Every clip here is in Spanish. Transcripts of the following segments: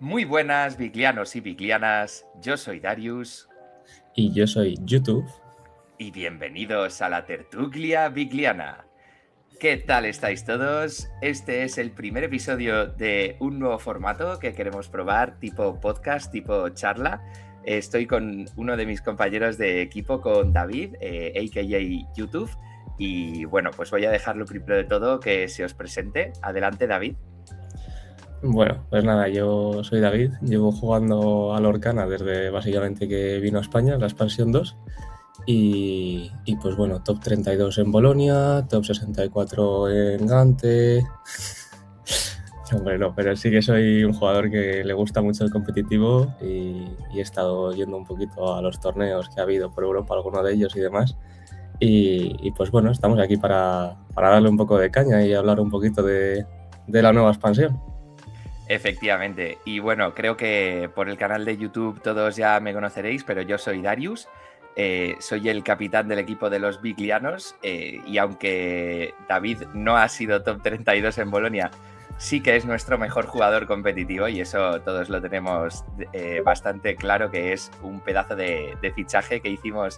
Muy buenas, Viglianos y Viglianas. Yo soy Darius Y yo soy YouTube. y bienvenidos a la Tertulia Vigliana. ¿Qué tal estáis todos? Este es el primer episodio de un nuevo formato que queremos probar, tipo podcast, tipo charla. Estoy con uno de mis compañeros de equipo, con David, a.k.a. YouTube. Y bueno, pues voy a dejarlo primero de todo que se os presente. Adelante, David. Bueno, pues nada, yo soy David, llevo jugando a Lorcana desde básicamente que vino a España, la expansión 2, y pues bueno, top 32 en Bolonia, top 64 en Gante. Hombre, no, pero sí que soy un jugador que le gusta mucho el competitivo y he estado yendo un poquito a los torneos que ha habido por Europa, alguno de ellos y demás. Y pues bueno, estamos aquí para darle un poco de caña y hablar un poquito de la nueva expansión. Efectivamente. Y bueno, creo que por el canal de YouTube todos ya me conoceréis, pero yo soy Darius. Soy el capitán del equipo de los Viglianos. Y aunque David no ha sido top 32 en Bolonia, sí que es nuestro mejor jugador competitivo y eso todos lo tenemos bastante claro, que es un pedazo de fichaje que hicimos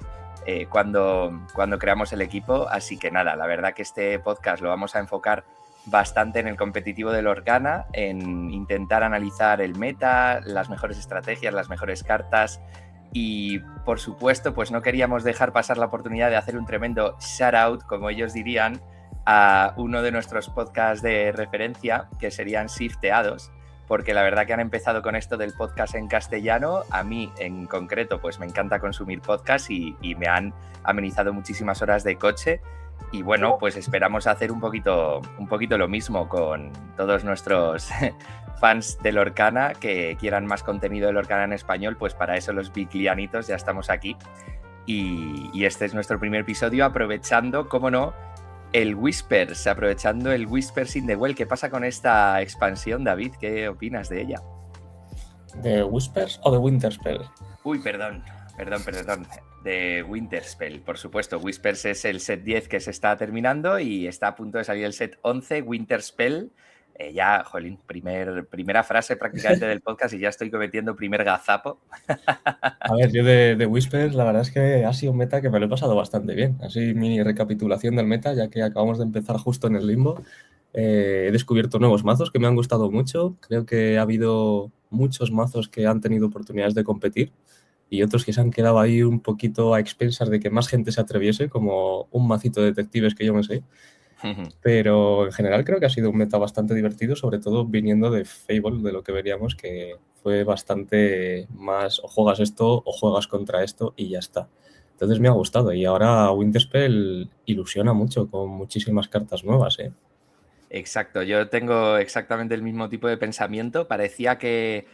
cuando creamos el equipo. Así que nada, la verdad que este podcast lo vamos a enfocar bastante en el competitivo del Lorcana, en intentar analizar el meta, las mejores estrategias, las mejores cartas y, por supuesto, pues no queríamos dejar pasar la oportunidad de hacer un tremendo shout out, como ellos dirían, a uno de nuestros podcasts de referencia, que serían Shifteados, porque la verdad que han empezado con esto del podcast en castellano. A mí, en concreto, pues me encanta consumir podcasts y me han amenizado muchísimas horas de coche. Y bueno, pues esperamos hacer un poquito lo mismo con todos nuestros fans de Lorcana que quieran más contenido de Lorcana en español. Pues para eso los Viglianitos ya estamos aquí. Y este es nuestro primer episodio, aprovechando, cómo no, el Whispers, aprovechando el Whispers in the Well. ¿Qué pasa con esta expansión, David? ¿Qué opinas de ella? ¿De Whispers o de Winterspell? Uy, perdón. De Winterspell, por supuesto. Whispers es el set 10 que se está terminando y está a punto de salir el set 11, Winterspell. Ya, jolín, primera frase prácticamente del podcast y ya estoy cometiendo primer gazapo. A ver, yo de Whispers la verdad es que ha sido un meta que me lo he pasado bastante bien. Así mini recapitulación del meta, ya que acabamos de empezar justo en el limbo. He descubierto nuevos mazos que me han gustado mucho. Creo que ha habido muchos mazos que han tenido oportunidades de competir y otros que se han quedado ahí un poquito a expensas de que más gente se atreviese, como un macito de detectives que yo me sé. Pero en general creo que ha sido un meta bastante divertido, sobre todo viniendo de Fable, de lo que veríamos, que fue bastante más o juegas esto o juegas contra esto y ya está. Entonces me ha gustado y ahora Winterspell ilusiona mucho con muchísimas cartas nuevas, ¿eh? Exacto, yo tengo exactamente el mismo tipo de pensamiento. Parecía que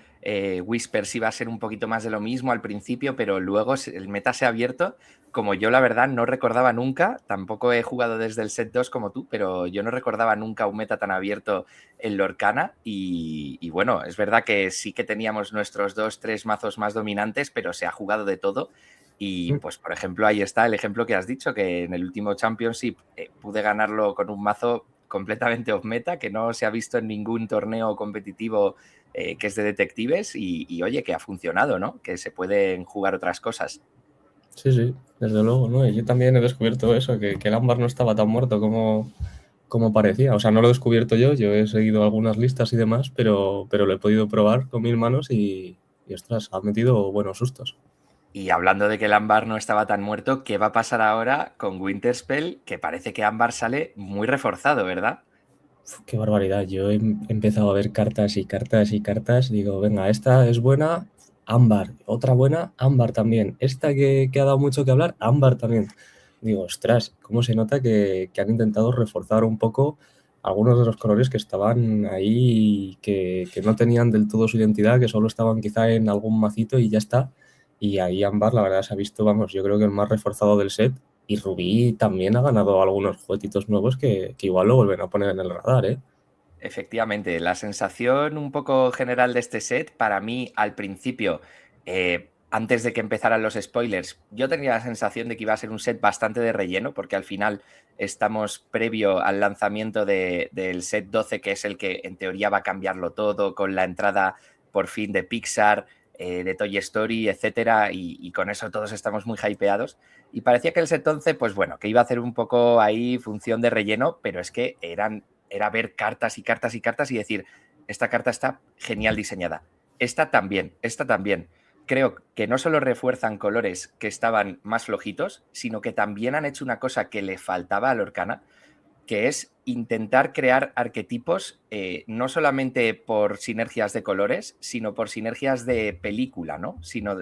Whispers iba a ser un poquito más de lo mismo al principio, pero luego el meta se ha abierto. Como yo, la verdad, no recordaba nunca, tampoco he jugado desde el set 2 como tú, pero yo no recordaba nunca un meta tan abierto en Lorcana. Y bueno, es verdad que sí que teníamos nuestros 2, 3 mazos más dominantes, pero se ha jugado de todo. Y pues, por ejemplo, ahí está el ejemplo que has dicho, que en el último Championship pude ganarlo con un mazo completamente off meta, que no se ha visto en ningún torneo competitivo que es de detectives y oye, que ha funcionado, ¿no? Que se pueden jugar otras cosas. Sí, sí, desde luego, ¿no? Y yo también he descubierto eso, que el ámbar no estaba tan muerto como parecía. O sea, no lo he descubierto yo he seguido algunas listas y demás, pero lo he podido probar con mis manos y ostras, ha metido buenos sustos. Y hablando de que el ámbar no estaba tan muerto, ¿qué va a pasar ahora con Winterspell? Que parece que ámbar sale muy reforzado, ¿verdad? Uf, qué barbaridad. Yo he empezado a ver cartas y cartas y cartas. Digo, venga, esta es buena, ámbar. Otra buena, ámbar también. Esta que ha dado mucho que hablar, ámbar también. Digo, ostras, cómo se nota que han intentado reforzar un poco algunos de los colores que estaban ahí, que no tenían del todo su identidad, que solo estaban quizá en algún macito y ya está. Y ahí ámbar, la verdad, se ha visto, vamos, yo creo que el más reforzado del set. Y Rubí también ha ganado algunos juguetitos nuevos que igual lo vuelven a poner en el radar, ¿eh? Efectivamente, la sensación un poco general de este set, para mí al principio, antes de que empezaran los spoilers, yo tenía la sensación de que iba a ser un set bastante de relleno, porque al final estamos previo al lanzamiento del set 12, que es el que en teoría va a cambiarlo todo, con la entrada por fin de Pixar, de Toy Story, etcétera, y con eso todos estamos muy hypeados. Y parecía que el set 11, pues bueno, que iba a hacer un poco ahí función de relleno, pero es que era ver cartas y cartas y cartas y decir, esta carta está genial diseñada, esta también, esta también. Creo que no solo refuerzan colores que estaban más flojitos, sino que también han hecho una cosa que le faltaba a Lorcana, que es intentar crear arquetipos no solamente por sinergias de colores, sino por sinergias de película, ¿no?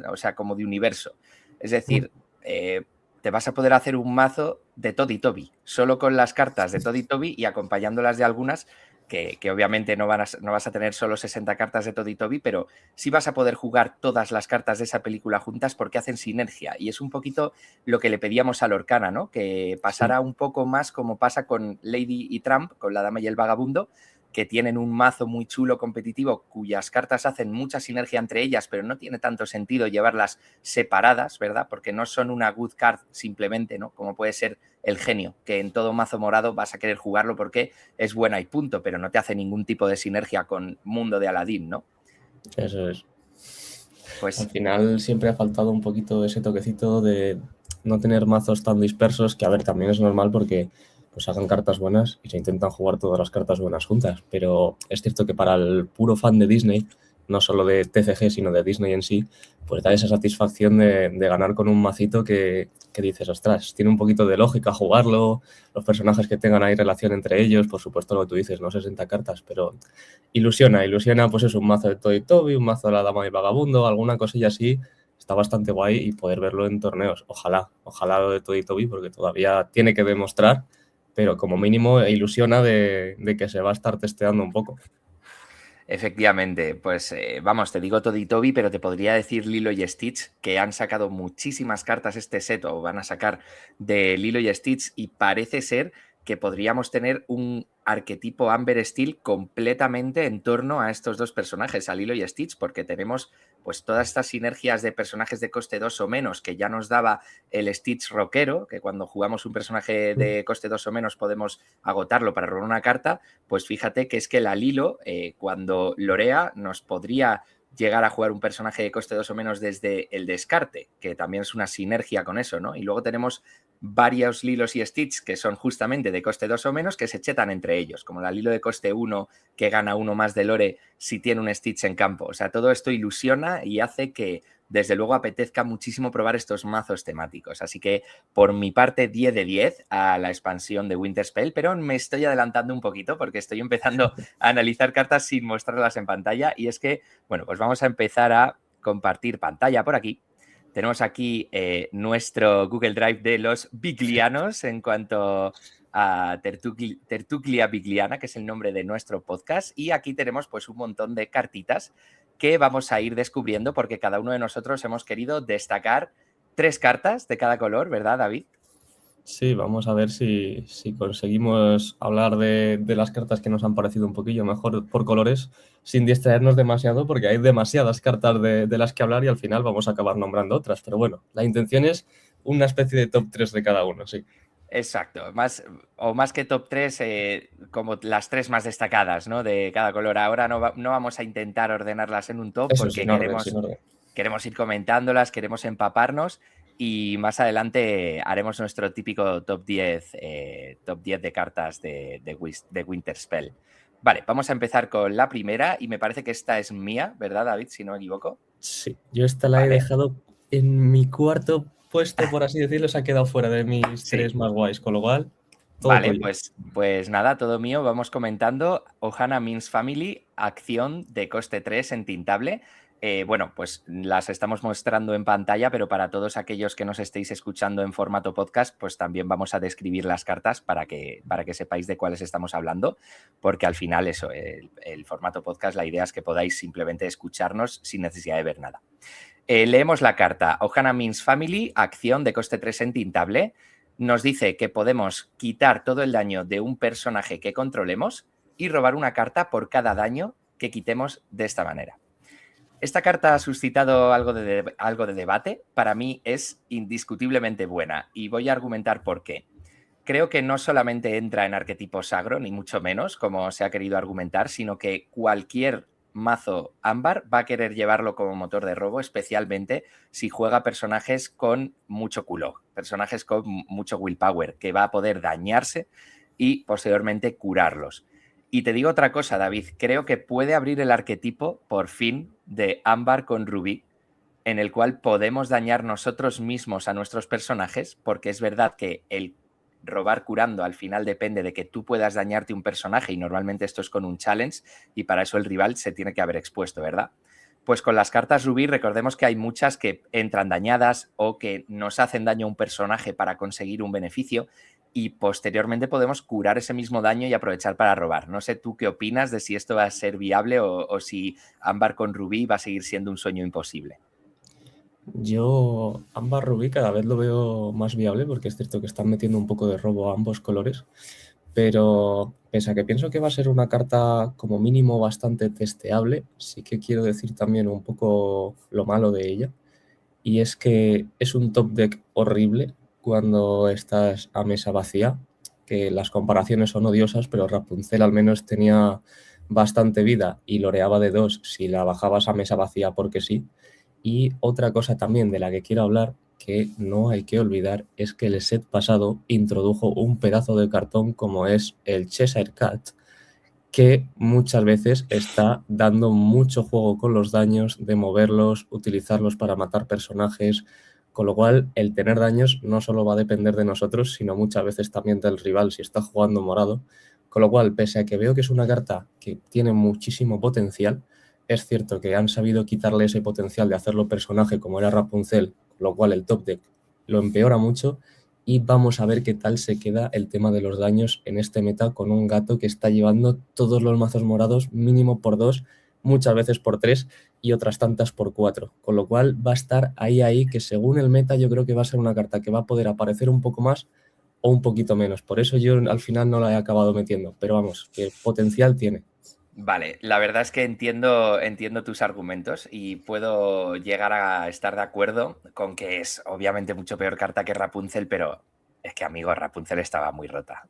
O sea, como de universo. Es decir, te vas a poder hacer un mazo de Toddy Toby, solo con las cartas de Toddy Toby y acompañándolas de algunas que obviamente no vas a tener solo 60 cartas de Toddy Toby, pero sí vas a poder jugar todas las cartas de esa película juntas porque hacen sinergia. Y es un poquito lo que le pedíamos a Lorcana, ¿no? Que pasara un poco más como pasa con Lady y Trump, con la Dama y el Vagabundo, que tienen un mazo muy chulo competitivo cuyas cartas hacen mucha sinergia entre ellas, pero no tiene tanto sentido llevarlas separadas, ¿verdad? Porque no son una good card simplemente, ¿no? Como puede ser el genio, que en todo mazo morado vas a querer jugarlo porque es buena y punto, pero no te hace ningún tipo de sinergia con Mundo de Aladín, ¿no? Eso es. Pues al final siempre ha faltado un poquito ese toquecito de no tener mazos tan dispersos, que a ver, también es normal porque pues hagan cartas buenas y se intentan jugar todas las cartas buenas juntas, pero es cierto que para el puro fan de Disney, no solo de TCG, sino de Disney en sí, pues da esa satisfacción de ganar con un macito que dices, ostras, tiene un poquito de lógica jugarlo, los personajes que tengan ahí relación entre ellos, por supuesto lo que tú dices, no 60 cartas, pero ilusiona, pues es un mazo de Toy Toby, un mazo de la Dama y Vagabundo, alguna cosilla así, está bastante guay y poder verlo en torneos. Ojalá lo de Toy Toby, porque todavía tiene que demostrar, pero como mínimo ilusiona de que se va a estar testeando un poco. efectivamente, pues vamos, te digo Toddy Toby, pero te podría decir Lilo y Stitch, que han sacado muchísimas cartas este set o van a sacar de Lilo y Stitch y parece ser que podríamos tener un arquetipo Amber Steel completamente en torno a estos dos personajes, a Lilo y Stitch, porque tenemos pues todas estas sinergias de personajes de coste 2 o menos que ya nos daba el Stitch rockero, que cuando jugamos un personaje de coste 2 o menos podemos agotarlo para robar una carta, pues fíjate que es que la Lilo, cuando lorea, nos podría llegar a jugar un personaje de coste 2 o menos desde el descarte, que también es una sinergia con eso, ¿no? Y luego tenemos varios Lilos y Stitch que son justamente de coste 2 o menos que se chetan entre ellos, como la Lilo de coste 1 que gana uno más de lore si tiene un Stitch en campo. O sea, todo esto ilusiona y hace que desde luego apetezca muchísimo probar estos mazos temáticos. Así que por mi parte 10 de 10 a la expansión de Winterspell, pero me estoy adelantando un poquito porque estoy empezando a analizar cartas sin mostrarlas en pantalla y es que, bueno, pues vamos a empezar a compartir pantalla por aquí. Tenemos aquí nuestro Google Drive de los Biglianos en cuanto a Tertulia Bigliana, que es el nombre de nuestro podcast. Y aquí tenemos pues un montón de cartitas que vamos a ir descubriendo porque cada uno de nosotros hemos querido destacar 3 cartas de cada color, ¿verdad, David? Sí, vamos a ver si conseguimos hablar de las cartas que nos han parecido un poquillo mejor por colores sin distraernos demasiado, porque hay demasiadas cartas de las que hablar y al final vamos a acabar nombrando otras. Pero bueno, la intención es una especie de top 3 de cada uno, sí. Exacto, más que top 3, como las 3 más destacadas, ¿no? De cada color. Ahora no vamos a intentar ordenarlas en un top Eso, porque sin orden, sin orden. queremos ir comentándolas, queremos empaparnos y más adelante haremos nuestro típico top 10 de cartas de Winterspell. Vale, vamos a empezar con la primera y me parece que esta es mía, ¿verdad, David? Si no me equivoco. Sí, yo esta la he Vale, dejado en mi cuarto puesto, por así decirlo, se ha quedado fuera de mis sí. 3 más guays, con lo cual, todo Vale, tuyo. pues nada, todo mío. Vamos comentando. Ohana Means Family, acción de coste 3 en tintable. Bueno, pues las estamos mostrando en pantalla, pero para todos aquellos que nos estéis escuchando en formato podcast, pues también vamos a describir las cartas para que sepáis de cuáles estamos hablando, porque al final eso, el formato podcast, la idea es que podáis simplemente escucharnos sin necesidad de ver nada. Leemos la carta. Ohana Means Family, acción de coste 3 en tintable. Nos dice que podemos quitar todo el daño de un personaje que controlemos y robar una carta por cada daño que quitemos de esta manera. Esta carta ha suscitado algo de debate. Para mí es indiscutiblemente buena y voy a argumentar por qué. Creo que no solamente entra en arquetipos agro, ni mucho menos, como se ha querido argumentar, sino que cualquier mazo ámbar va a querer llevarlo como motor de robo, especialmente si juega personajes con mucho culo, personajes con mucho willpower, que va a poder dañarse y posteriormente curarlos. Y te digo otra cosa, David, creo que puede abrir el arquetipo, por fin, de ámbar con rubí, en el cual podemos dañar nosotros mismos a nuestros personajes, porque es verdad que el robar curando al final depende de que tú puedas dañarte un personaje y normalmente esto es con un challenge y para eso el rival se tiene que haber expuesto, ¿verdad? Pues con las cartas rubí recordemos que hay muchas que entran dañadas o que nos hacen daño a un personaje para conseguir un beneficio y posteriormente podemos curar ese mismo daño y aprovechar para robar. No sé tú qué opinas de si esto va a ser viable o si ámbar con rubí va a seguir siendo un sueño imposible. Yo ámbar rubí cada vez lo veo más viable porque es cierto que están metiendo un poco de robo a ambos colores, pero pese a que pienso que va a ser una carta como mínimo bastante testeable, sí que quiero decir también un poco lo malo de ella, y es que es un top deck horrible cuando estás a mesa vacía, que las comparaciones son odiosas, pero Rapunzel al menos tenía bastante vida y loreaba de 2 si la bajabas a mesa vacía porque sí. Y otra cosa también de la que quiero hablar, que no hay que olvidar, es que el set pasado introdujo un pedazo de cartón como es el Cheshire Cat, que muchas veces está dando mucho juego con los daños, de moverlos, utilizarlos para matar personajes, con lo cual el tener daños no solo va a depender de nosotros, sino muchas veces también del rival si está jugando morado, con lo cual, pese a que veo que es una carta que tiene muchísimo potencial, es cierto que han sabido quitarle ese potencial de hacerlo personaje como era Rapunzel, con lo cual el top deck lo empeora mucho y vamos a ver qué tal se queda el tema de los daños en este meta con un gato que está llevando todos los mazos morados mínimo por 2, muchas veces por 3 y otras tantas por 4, con lo cual va a estar ahí que según el meta yo creo que va a ser una carta que va a poder aparecer un poco más o un poquito menos, por eso yo al final no la he acabado metiendo, pero vamos, que potencial tiene. Vale, la verdad es que entiendo tus argumentos y puedo llegar a estar de acuerdo con que es obviamente mucho peor carta que Rapunzel, pero es que, amigo, Rapunzel estaba muy rota.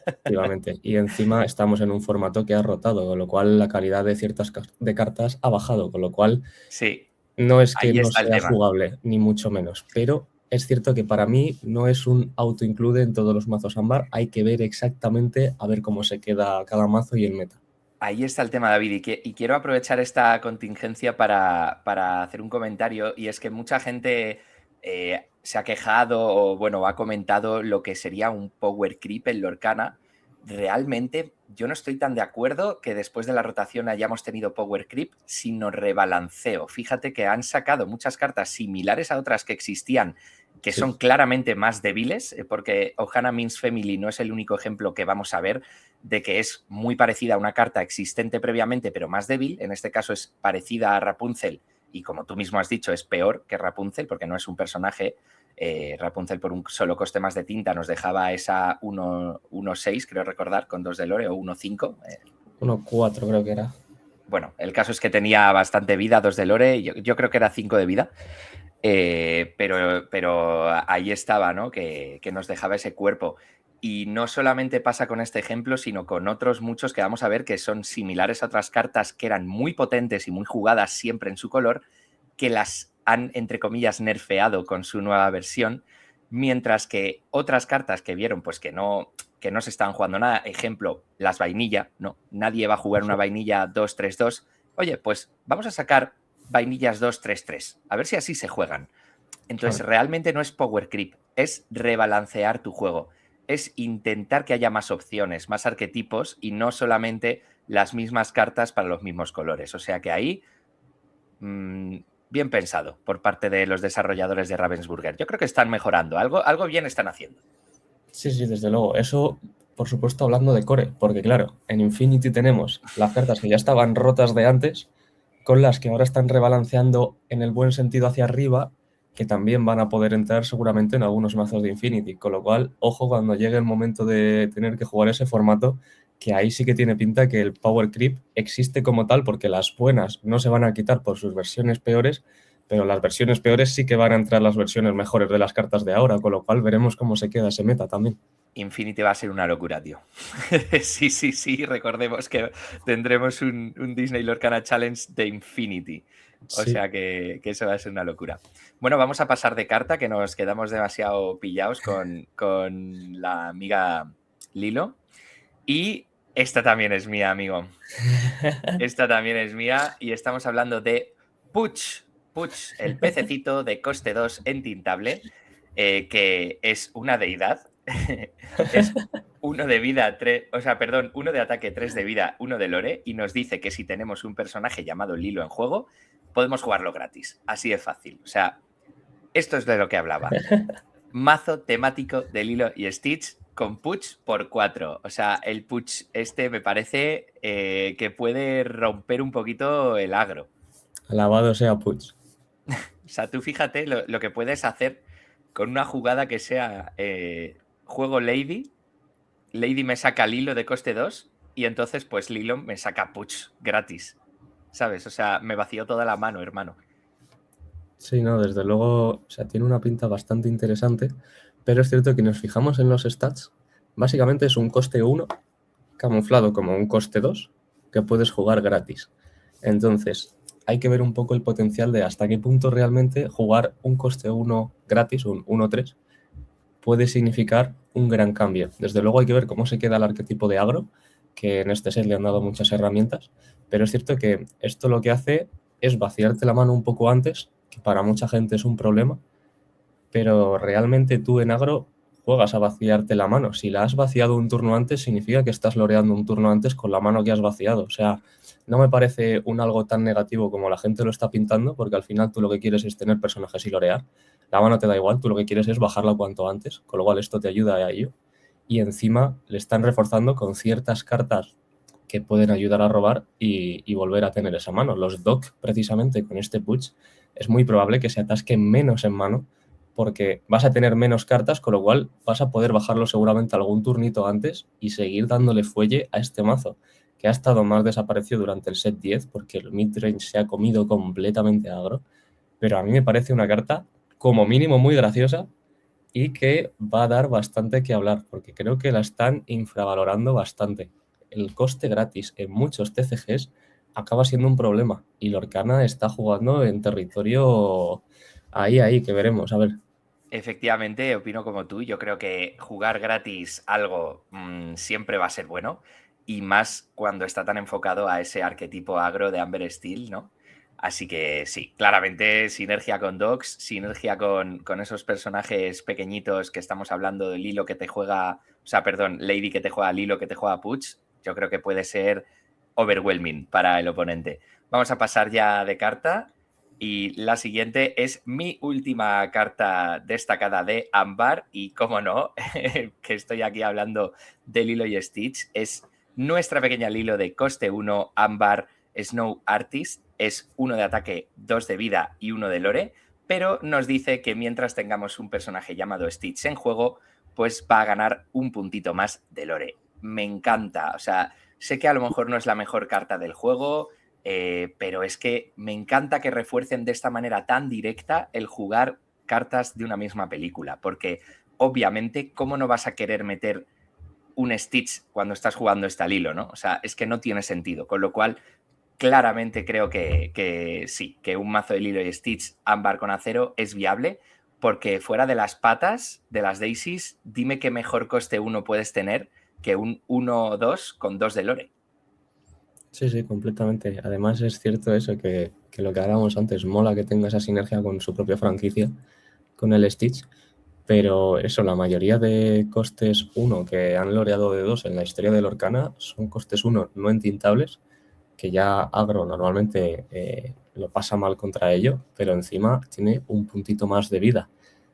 Efectivamente. Y encima estamos en un formato que ha rotado, con lo cual la calidad de ciertas de cartas ha bajado, con lo cual Sí, no es que ahí no está el sea tema. jugable, ni mucho menos, pero es cierto que para mí no es un auto-include en todos los mazos ámbar, hay que ver exactamente a ver cómo se queda cada mazo y el meta. Ahí está el tema, David, y quiero aprovechar esta contingencia para hacer un comentario, y es que mucha gente se ha quejado o, bueno, ha comentado lo que sería un power creep en Lorcana. Realmente yo no estoy tan de acuerdo que después de la rotación hayamos tenido power creep, sino rebalanceo. Fíjate que han sacado muchas cartas similares a otras que existían, que Sí. son claramente más débiles, porque Ohana Means Family no es el único ejemplo que vamos a ver de que es muy parecida a una carta existente previamente, pero más débil. En este caso es parecida a Rapunzel y, como tú mismo has dicho, es peor que Rapunzel porque no es un personaje. Rapunzel por un solo coste más de tinta nos dejaba esa 1-6, creo recordar, con 2 de lore, o 1-5. 1-4 creo que era. Bueno, el caso es que tenía bastante vida, 2 de lore, yo creo que era 5 de vida. Pero ahí estaba, ¿no? Que nos dejaba ese cuerpo. Y no solamente pasa con este ejemplo, sino con otros muchos que vamos a ver que son similares a otras cartas que eran muy potentes y muy jugadas siempre en su color, que las han, entre comillas, nerfeado con su nueva versión, mientras que otras cartas que vieron pues que no se estaban jugando nada, ejemplo, las vainilla, ¿no? Nadie va a jugar una vainilla 2-3-2. Oye, pues vamos a sacar vainillas 2-3-3, a ver si así se juegan. Entonces, Claro. realmente no es power creep, es rebalancear tu juego, es intentar que haya más opciones, más arquetipos y no solamente las mismas cartas para los mismos colores. O sea que ahí, bien pensado por parte de los desarrolladores de Ravensburger. Yo creo que están mejorando, algo bien están haciendo. Sí, sí, desde luego. Eso, por supuesto, hablando de core, porque claro, en Infinity tenemos las cartas que ya estaban rotas de antes, con las que ahora están rebalanceando en el buen sentido hacia arriba, que también van a poder entrar seguramente en algunos mazos de Infinity. Con lo cual, ojo cuando llegue el momento de tener que jugar ese formato, que ahí sí que tiene pinta que el Power Creep existe como tal, porque las buenas no se van a quitar por sus versiones peores, pero las versiones peores sí que van a entrar las versiones mejores de las cartas de ahora, con lo cual veremos cómo se queda ese meta también. Infinity va a ser una locura, tío. Sí, sí, sí, recordemos que tendremos un Disney Lorcana Challenge de Infinity. O Sí. sea que eso va a ser una locura. Bueno, vamos a pasar de carta, que nos quedamos demasiado pillados con la amiga Lilo. Y esta también es mía, amigo. Esta también es mía y estamos hablando de Puch. Puch, el pececito de coste 2 entintable, que es una deidad. Es uno de vida, o sea, perdón, uno de ataque, 3 de vida, uno de lore, y nos dice que si tenemos un personaje llamado Lilo en juego, podemos jugarlo gratis. Así de fácil. O sea, esto es de lo que hablaba. Mazo temático de Lilo y Stitch con Puch por 4. O sea, el Puch este me parece que puede romper un poquito el agro. Alabado sea Puig. O sea, tú fíjate lo que puedes hacer con una jugada que sea juego Lady. Lady me saca Lilo de coste 2 y entonces pues Lilo me saca Puch gratis. ¿Sabes? O sea, me vació toda la mano, hermano. Sí, no, desde luego, o sea, tiene una pinta bastante interesante, pero es cierto que nos fijamos en los stats, básicamente es un coste 1 camuflado como un coste 2 que puedes jugar gratis. Entonces, hay que ver un poco el potencial de hasta qué punto realmente jugar un coste 1 gratis, un 1-3, puede significar un gran cambio. Desde luego hay que ver cómo se queda el arquetipo de agro, que en este set le han dado muchas herramientas, pero es cierto que esto lo que hace es vaciarte la mano un poco antes, que para mucha gente es un problema, pero realmente tú en agro juegas a vaciarte la mano. Si la has vaciado un turno antes, significa que estás loreando un turno antes con la mano que has vaciado. O sea, no me parece un algo tan negativo como la gente lo está pintando, porque al final tú lo que quieres es tener personajes y lorear. La mano te da igual, tú lo que quieres es bajarla cuanto antes, con lo cual esto te ayuda a ello. Y encima le están reforzando con ciertas cartas que pueden ayudar a robar y volver a tener esa mano. Los Doc, precisamente con este push, es muy probable que se atasquen menos en mano porque vas a tener menos cartas, con lo cual vas a poder bajarlo seguramente algún turnito antes y seguir dándole fuelle a este mazo, que ha estado más desaparecido durante el set 10 porque el midrange se ha comido completamente agro, pero a mí me parece una carta como mínimo muy graciosa y que va a dar bastante que hablar, porque creo que la están infravalorando bastante. El coste gratis en muchos TCGs acaba siendo un problema y Lorcana está jugando en territorio ahí, que veremos, a ver. Efectivamente, opino como tú. Yo creo que jugar gratis algo siempre va a ser bueno. Y más cuando está tan enfocado a ese arquetipo agro de Amber Steel, ¿no? Así que sí, claramente sinergia con Dogs, sinergia con esos personajes pequeñitos que estamos hablando de Lilo que te juega, o sea, perdón, Lady que te juega Lilo que te juega Puch. Yo creo que puede ser overwhelming para el oponente. Vamos a pasar ya de carta. Y la siguiente es mi última carta destacada de Ámbar. Y cómo no, que estoy aquí hablando de Lilo y Stitch, es nuestra pequeña Lilo de coste 1, Ámbar Snow Artist. Es 1 de ataque, 2 de vida y 1 de lore. Pero nos dice que mientras tengamos un personaje llamado Stitch en juego, pues va a ganar un puntito más de lore. Me encanta. O sea, sé que a lo mejor no es la mejor carta del juego. Pero es que me encanta que refuercen de esta manera tan directa el jugar cartas de una misma película, porque obviamente, ¿cómo no vas a querer meter un Stitch cuando estás jugando esta Lilo, ¿no? O sea, es que no tiene sentido, con lo cual claramente creo que sí, que un mazo de Lilo y Stitch ámbar con acero es viable, porque fuera de las patas de las Daisies, dime qué mejor coste 1 puedes tener que un 1-2 con 2 de lore. Sí, completamente. Además es cierto eso, que lo que hablábamos antes, mola que tenga esa sinergia con su propia franquicia, con el Stitch, pero eso, la mayoría de costes 1 que han loreado de 2 en la historia de Lorcana son costes 1 no entintables, que ya agro normalmente lo pasa mal contra ello, pero encima tiene un puntito más de vida.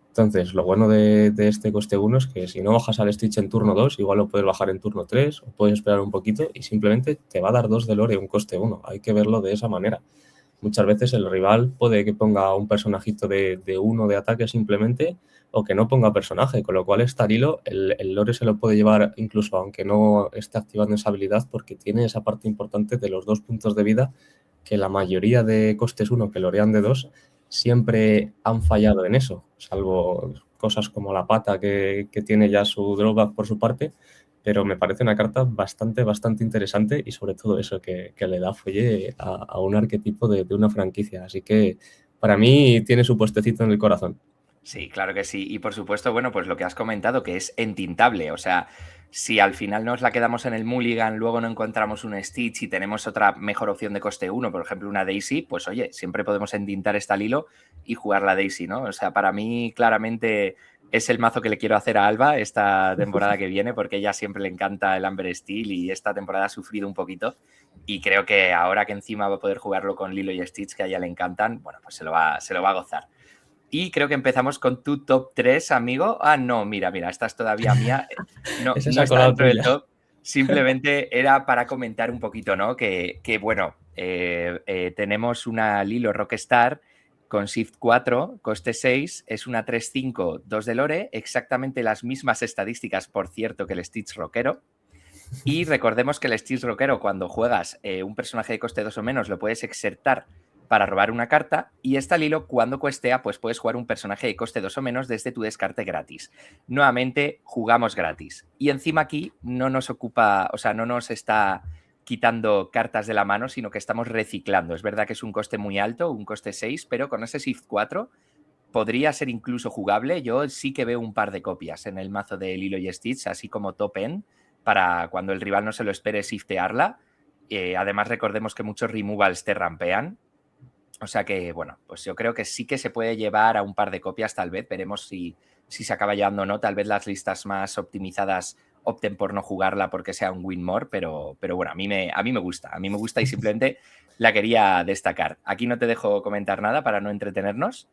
Entonces, lo bueno de este coste 1 es que si no bajas al Stitch en turno 2, igual lo puedes bajar en turno 3 o puedes esperar un poquito y simplemente te va a dar 2 de lore un coste 1. Hay que verlo de esa manera. Muchas veces el rival puede que ponga un personajito de 1 de ataque simplemente o que no ponga personaje, con lo cual esta Lilo, el lore se lo puede llevar incluso aunque no esté activando esa habilidad porque tiene esa parte importante de los 2 puntos de vida que la mayoría de costes 1 que lorean de 2 siempre han fallado en eso, salvo cosas como la pata que tiene ya su drawback por su parte, pero me parece una carta bastante interesante y sobre todo eso, que le da fuelle a un arquetipo de una franquicia. Así que para mí tiene su puestecito en el corazón. Sí, claro que sí. Y por supuesto, bueno, pues lo que has comentado, que es entintable. O sea, si al final nos la quedamos en el Mulligan, luego no encontramos un Stitch y tenemos otra mejor opción de coste 1, por ejemplo, una Daisy, pues oye, siempre podemos entintar esta Lilo y jugar la Daisy, ¿no? O sea, para mí claramente es el mazo que le quiero hacer a Alba esta temporada que viene, porque ella siempre le encanta el Amber Steel y esta temporada ha sufrido un poquito. Y creo que ahora que encima va a poder jugarlo con Lilo y Stitch, que a ella le encantan, bueno, pues se lo va a gozar. Y creo que empezamos con tu top 3, amigo. Ah, no, mira, esta es todavía mía. No, Esa se no ha está colado dentro del tuya. top. Simplemente era para comentar un poquito, ¿no? Bueno, tenemos una Lilo Rockstar con Shift 4, coste 6, es una 3-5, 2 de lore, exactamente las mismas estadísticas, por cierto, que el Stitch Rockero. Y recordemos que el Stitch Rockero, cuando juegas un personaje de coste 2 o menos, lo puedes exertar para robar una carta, y esta Lilo, cuando cuestea, pues puedes jugar un personaje de coste 2 o menos desde tu descarte gratis. Nuevamente, jugamos gratis. Y encima aquí no nos ocupa, o sea, no nos está quitando cartas de la mano, sino que estamos reciclando. Es verdad que es un coste muy alto, un coste 6, pero con ese Shift 4 podría ser incluso jugable. Yo sí que veo un par de copias en el mazo de Lilo y Stitch, así como top end, para cuando el rival no se lo espere shiftearla. Además, recordemos que muchos removals te rampean. O sea que, bueno, pues yo creo que sí que se puede llevar a un par de copias, tal vez. Veremos si se acaba llevando o no. Tal vez las listas más optimizadas opten por no jugarla porque sea un win more, pero bueno, a mí me gusta. A mí me gusta y simplemente la quería destacar. Aquí no te dejo comentar nada para no entretenernos,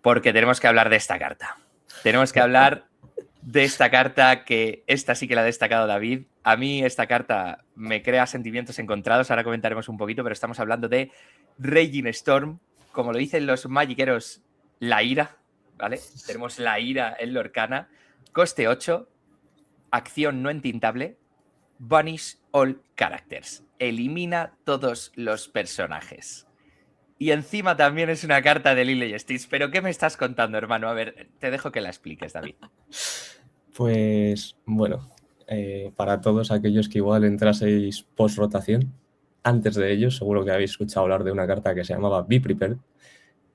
porque tenemos que hablar de esta carta. Tenemos que hablar de esta carta, que esta sí que la ha destacado David. A mí esta carta me crea sentimientos encontrados, ahora comentaremos un poquito, pero estamos hablando de Raging Storm, como lo dicen los magiqueros, la ira, ¿vale? Tenemos la ira en Lorcana, coste 8, acción no entintable, banish all characters, elimina todos los personajes. Y encima también es una carta de Lilo y Stitch. ¿Pero qué me estás contando, hermano? A ver, te dejo que la expliques, David. Pues bueno, para todos aquellos que igual entraseis post-rotación, antes de ello seguro que habéis escuchado hablar de una carta que se llamaba Be Prepared,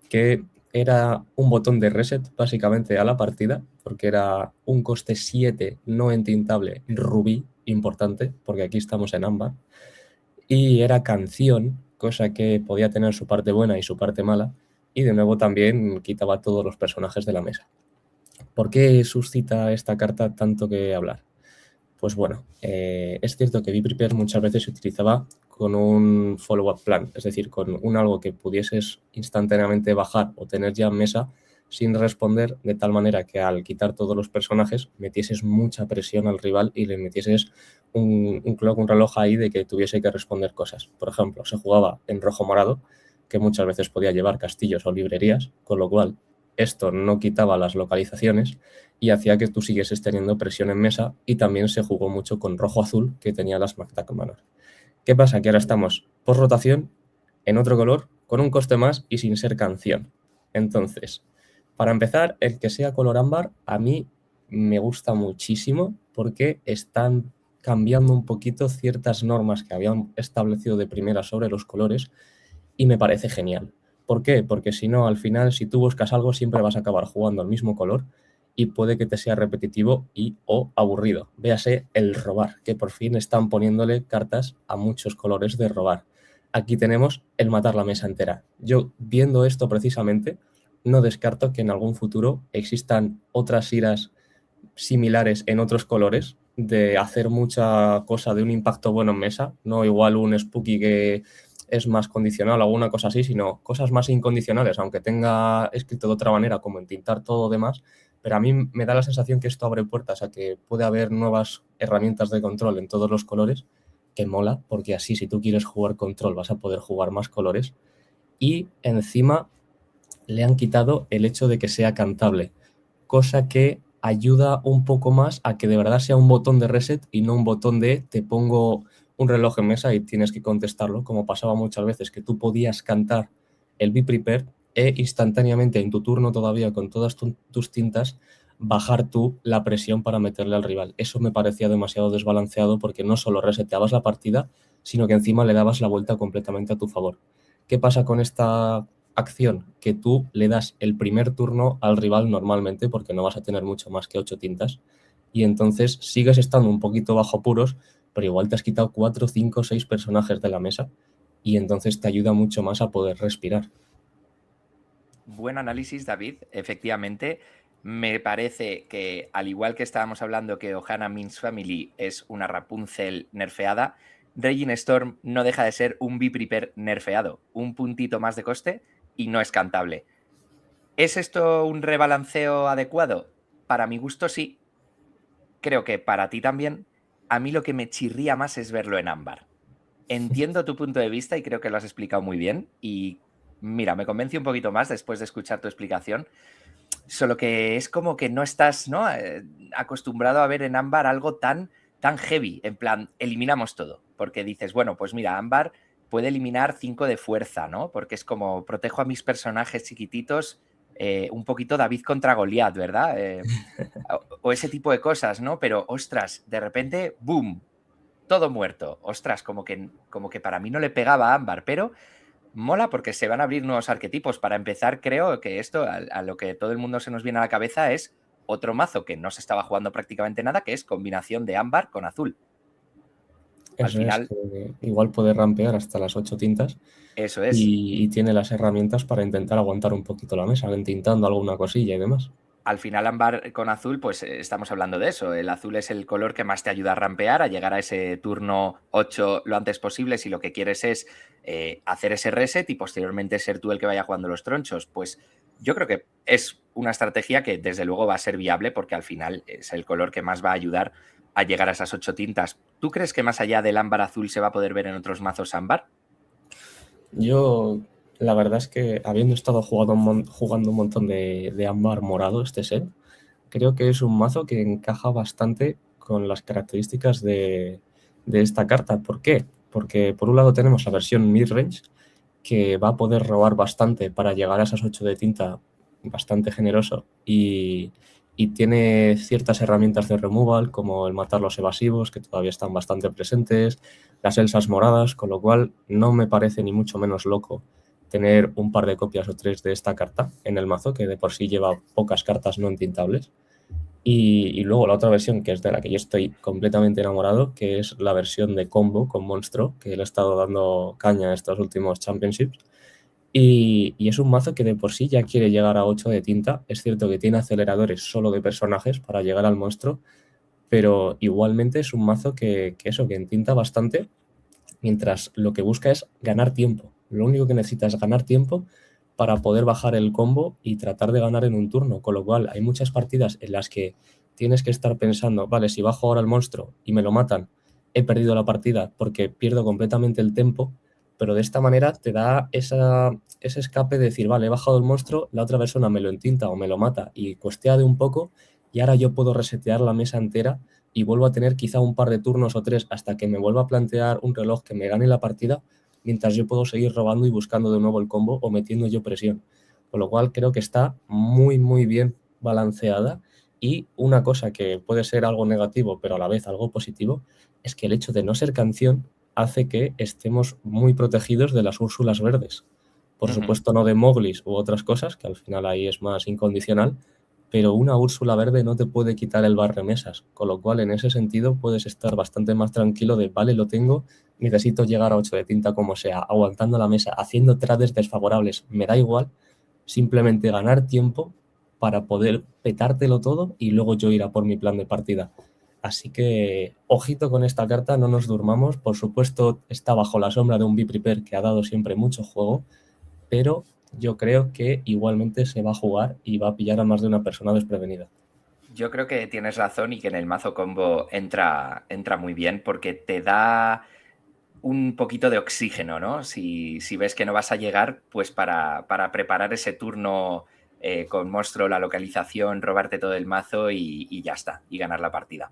que era un botón de reset básicamente a la partida, porque era un coste 7 no entintable rubí, importante, porque aquí estamos en ámbar, y era canción, cosa que podía tener su parte buena y su parte mala, y de nuevo también quitaba todos los personajes de la mesa. ¿Por qué suscita esta carta tanto que hablar? Pues bueno, es cierto que Be Prepared muchas veces se utilizaba con un follow-up plan, es decir, con un algo que pudieses instantáneamente bajar o tener ya en mesa sin responder, de tal manera que al quitar todos los personajes metieses mucha presión al rival y le metieses un clock, un reloj ahí de que tuviese que responder cosas. Por ejemplo, se jugaba en rojo-morado, que muchas veces podía llevar castillos o librerías, con lo cual esto no quitaba las localizaciones y hacía que tú siguieses teniendo presión en mesa, y también se jugó mucho con rojo-azul, que tenía las Magdac Manor. ¿Qué pasa? Que ahora estamos por rotación, en otro color, con un coste más y sin ser canción. Entonces, para empezar, el que sea color ámbar a mí me gusta muchísimo porque están cambiando un poquito ciertas normas que habían establecido de primera sobre los colores y me parece genial. ¿Por qué? Porque si no, al final, si tú buscas algo, siempre vas a acabar jugando al mismo color y puede que te sea repetitivo y o aburrido. Véase el robar, que por fin están poniéndole cartas a muchos colores de robar. Aquí tenemos el matar la mesa entera. Yo, viendo esto precisamente, no descarto que en algún futuro existan otras iras similares en otros colores, de hacer mucha cosa de un impacto bueno en mesa, no igual un Spooky que es más condicional o alguna cosa así, sino cosas más incondicionales, aunque tenga escrito de otra manera, como entintar todo demás. Pero a mí me da la sensación que esto abre puertas a que puede haber nuevas herramientas de control en todos los colores, que mola, porque así si tú quieres jugar control vas a poder jugar más colores. Y encima le han quitado el hecho de que sea cantable, cosa que ayuda un poco más a que de verdad sea un botón de reset y no un botón de te pongo un reloj en mesa y tienes que contestarlo, como pasaba muchas veces, que tú podías cantar el Be Prepared e instantáneamente en tu turno todavía con todas tus tintas bajar tú la presión para meterle al rival. Eso me parecía demasiado desbalanceado porque no solo reseteabas la partida, sino que encima le dabas la vuelta completamente a tu favor. ¿Qué pasa con esta acción? Que tú le das el primer turno al rival normalmente porque no vas a tener mucho más que 8 tintas y entonces sigues estando un poquito bajo puros, pero igual te has quitado 4, 5, 6 personajes de la mesa y entonces te ayuda mucho más a poder respirar. Buen análisis, David. Efectivamente, me parece que, al igual que estábamos hablando que Ohana Means Family es una Rapunzel nerfeada, Raging Storm no deja de ser un Be-Prepare nerfeado. Un puntito más de coste y no es cantable. ¿Es esto un rebalanceo adecuado? Para mi gusto, sí. Creo que para ti también. A mí lo que me chirría más es verlo en ámbar. Entiendo tu punto de vista y creo que lo has explicado muy bien. Y mira, me convence un poquito más después de escuchar tu explicación. Solo que es como que no estás, ¿no? Acostumbrado a ver en ámbar algo tan heavy. En plan, eliminamos todo. Porque dices, bueno, pues mira, ámbar puede eliminar 5 de fuerza, ¿no? Porque es como protejo a mis personajes chiquititos. Un poquito David contra Goliat, ¿verdad? O ese tipo de cosas, ¿no? Pero, ostras, de repente, ¡boom! Todo muerto. Ostras, como que para mí no le pegaba a ámbar, pero mola porque se van a abrir nuevos arquetipos. Para empezar, creo que esto, a lo que todo el mundo se nos viene a la cabeza, es otro mazo que no se estaba jugando prácticamente nada, que es combinación de ámbar con azul. Al Eso es, final, que igual puede rampear hasta las 8 tintas eso es. y tiene las herramientas para intentar aguantar un poquito la mesa, entintando alguna cosilla y demás. Al final, ámbar con azul, pues estamos hablando de eso. El azul es el color que más te ayuda a rampear, a llegar a ese turno 8 lo antes posible si lo que quieres es hacer ese reset y posteriormente ser tú el que vaya jugando los tronchos. Pues yo creo que es una estrategia que desde luego va a ser viable porque al final es el color que más va a ayudar a llegar a esas 8 tintas. ¿Tú crees que más allá del ámbar azul se va a poder ver en otros mazos ámbar? Yo, la verdad es que habiendo estado jugando un montón de ámbar morado este set, creo que es un mazo que encaja bastante con las características de esta carta. ¿Por qué? Porque por un lado tenemos la versión midrange, que va a poder robar bastante para llegar a esas 8 de tinta bastante generoso y tiene ciertas herramientas de removal como el matar los evasivos que todavía están bastante presentes, las elsas moradas, con lo cual no me parece ni mucho menos loco tener un par de copias o 3 de esta carta en el mazo, que de por sí lleva pocas cartas no entintables. Y luego la otra versión, que es de la que yo estoy completamente enamorado, que es la versión de combo con Monstro, que le he estado dando caña a estos últimos Championships. Y es un mazo que de por sí ya quiere llegar a 8 de tinta. Es cierto que tiene aceleradores solo de personajes para llegar al monstruo, pero igualmente es un mazo que entinta bastante, mientras lo que busca es ganar tiempo. Lo único que necesita es ganar tiempo para poder bajar el combo y tratar de ganar en un turno, con lo cual hay muchas partidas en las que tienes que estar pensando, vale, si bajo ahora el monstruo y me lo matan, he perdido la partida porque pierdo completamente el tempo, pero de esta manera te da ese escape de decir, vale, he bajado el monstruo, la otra persona me lo entinta o me lo mata y costea de un poco y ahora yo puedo resetear la mesa entera y vuelvo a tener quizá un par de turnos o 3 hasta que me vuelva a plantear un reloj que me gane la partida, mientras yo puedo seguir robando y buscando de nuevo el combo o metiendo yo presión. Con lo cual creo que está muy, muy bien balanceada. Y una cosa que puede ser algo negativo, pero a la vez algo positivo, es que el hecho de no ser canción hace que estemos muy protegidos de las Úrsulas verdes. Por Ujú. supuesto, no de Moglis u otras cosas, que al final ahí es más incondicional, pero una Úrsula verde no te puede quitar el barremesas, con lo cual en ese sentido puedes estar bastante más tranquilo de, vale, lo tengo, necesito llegar a 8 de tinta como sea, aguantando la mesa, haciendo trades desfavorables, me da igual, simplemente ganar tiempo para poder petártelo todo y luego yo ir a por mi plan de partida. Así que ojito con esta carta, no nos durmamos, por supuesto está bajo la sombra de un Be-Prepare que ha dado siempre mucho juego, pero yo creo que igualmente se va a jugar y va a pillar a más de una persona desprevenida. Yo creo que tienes razón y que en el mazo combo entra muy bien porque te da un poquito de oxígeno, ¿no? Si ves que no vas a llegar, pues para preparar ese turno con monstruo, la localización, robarte todo el mazo y ya está, y ganar la partida.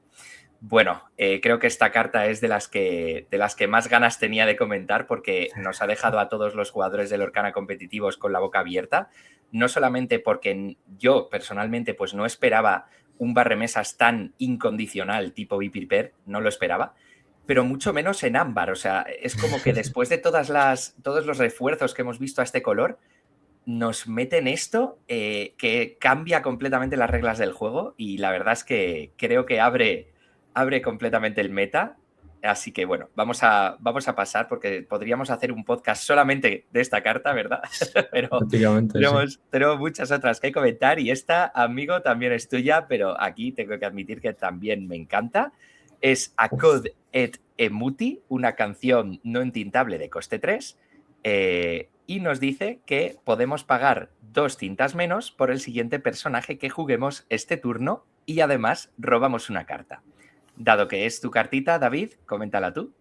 Bueno, creo que esta carta es de las que más ganas tenía de comentar porque nos ha dejado a todos los jugadores del Lorcana competitivos con la boca abierta. No solamente porque yo personalmente pues no esperaba un barremesas tan incondicional tipo Be Prepared, no lo esperaba, pero mucho menos en ámbar. O sea, es como que después de todos los refuerzos que hemos visto a este color, nos meten esto que cambia completamente las reglas del juego y la verdad es que creo que abre completamente el meta. Así que bueno, vamos a pasar porque podríamos hacer un podcast solamente de esta carta, ¿verdad? Pero Prácticamente, sí. tenemos muchas otras que comentar y esta, amigo, también es tuya, pero aquí tengo que admitir que también me encanta. Es Acod et Emuti, una canción no entintable de coste 3. Y nos dice que podemos pagar 2 tintas menos por el siguiente personaje que juguemos este turno y además robamos una carta. Dado que es tu cartita, David, coméntala tú.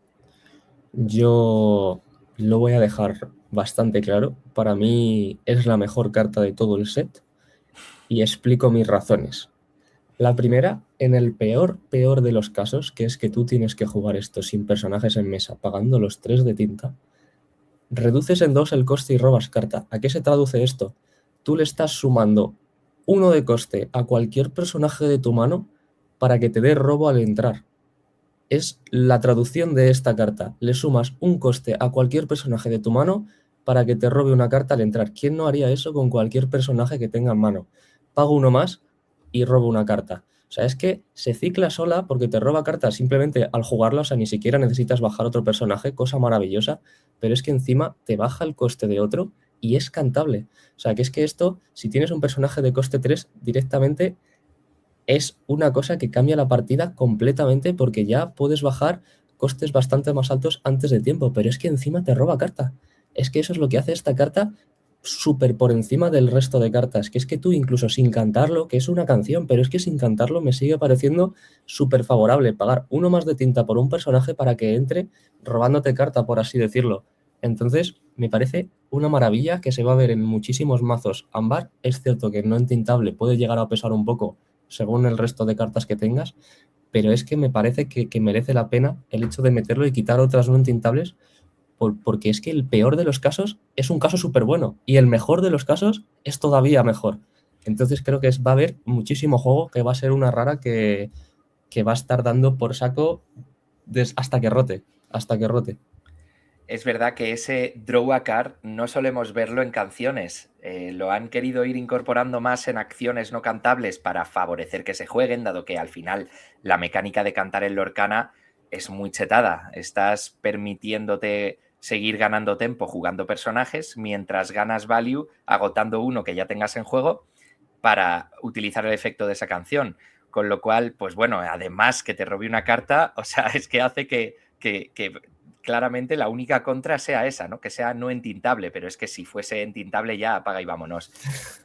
Yo lo voy a dejar bastante claro. Para mí es la mejor carta de todo el set y explico mis razones. La primera, en el peor de los casos, que es que tú tienes que jugar esto sin personajes en mesa, pagando los 3 de tinta, reduces en 2 el coste y robas carta. ¿A qué se traduce esto? Tú le estás sumando 1 de coste a cualquier personaje de tu mano para que te dé robo al entrar. Es la traducción de esta carta. Le sumas un coste a cualquier personaje de tu mano para que te robe una carta al entrar. ¿Quién no haría eso con cualquier personaje que tenga en mano? Pago 1 más y robo una carta. O sea, es que se cicla sola porque te roba cartas simplemente al jugarla, o sea, ni siquiera necesitas bajar otro personaje, cosa maravillosa, pero es que encima te baja el coste de otro y es cantable. O sea, que es que esto, si tienes un personaje de coste 3, directamente es una cosa que cambia la partida completamente porque ya puedes bajar costes bastante más altos antes de tiempo, pero es que encima te roba carta. Es que eso es lo que hace esta carta súper por encima del resto de cartas, que es que tú incluso sin cantarlo, que es una canción, pero es que sin cantarlo me sigue pareciendo súper favorable pagar 1 más de tinta por un personaje para que entre robándote carta, por así decirlo. Entonces, me parece una maravilla que se va a ver en muchísimos mazos ámbar. Es cierto que no entintable puede llegar a pesar un poco según el resto de cartas que tengas, pero es que me parece que merece la pena el hecho de meterlo y quitar otras no entintables, porque es que el peor de los casos es un caso súper bueno y el mejor de los casos es todavía mejor. Entonces creo que va a haber muchísimo juego, que va a ser una rara que va a estar dando por saco hasta que rote, hasta que rote. Es verdad que ese draw a card no solemos verlo en canciones. Lo han querido ir incorporando más en acciones no cantables para favorecer que se jueguen, dado que al final la mecánica de cantar en Lorcana es muy chetada. Estás permitiéndote seguir ganando tempo jugando personajes mientras ganas value agotando uno que ya tengas en juego para utilizar el efecto de esa canción. Con lo cual, pues bueno, además que te robe una carta, o sea, es que hace que claramente la única contra sea esa, ¿no? Que sea no entintable, pero es que si fuese entintable ya apaga y vámonos.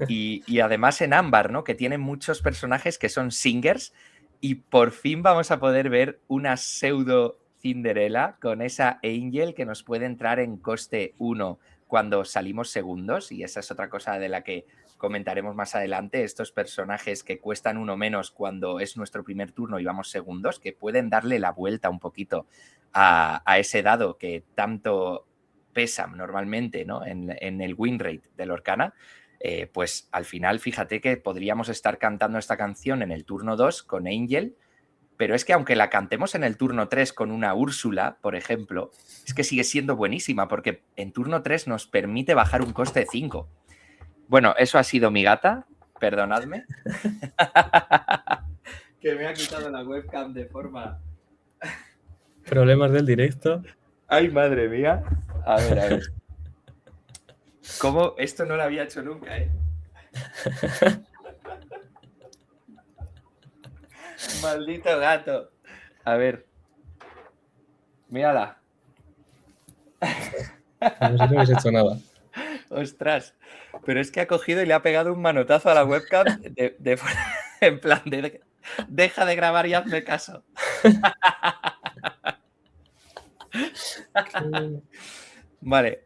Y además en ámbar, ¿no? Que tiene muchos personajes que son singers y por fin vamos a poder ver una pseudo Cinderella con esa Angel que nos puede entrar en coste 1 cuando salimos segundos, y esa es otra cosa de la que comentaremos más adelante, estos personajes que cuestan 1 menos cuando es nuestro primer turno y vamos segundos, que pueden darle la vuelta un poquito a ese dado que tanto pesa normalmente, ¿no? en el win rate de Lorcana. Pues al final fíjate que podríamos estar cantando esta canción en el turno 2 con Angel, pero es que aunque la cantemos en el turno 3 con una Úrsula, por ejemplo, es que sigue siendo buenísima porque en turno 3 nos permite bajar un coste de 5. Bueno, eso ha sido mi gata, perdonadme. Que me ha quitado la webcam de forma... Problemas del directo. ¡Ay, madre mía! A ver. ¿Cómo? Esto no lo había hecho nunca, ¿eh? Maldito gato. A ver. Mírala. Como si no hubiese hecho nada. Ostras. Pero es que ha cogido y le ha pegado un manotazo a la webcam en plan de deja de grabar y hazme caso. Vale.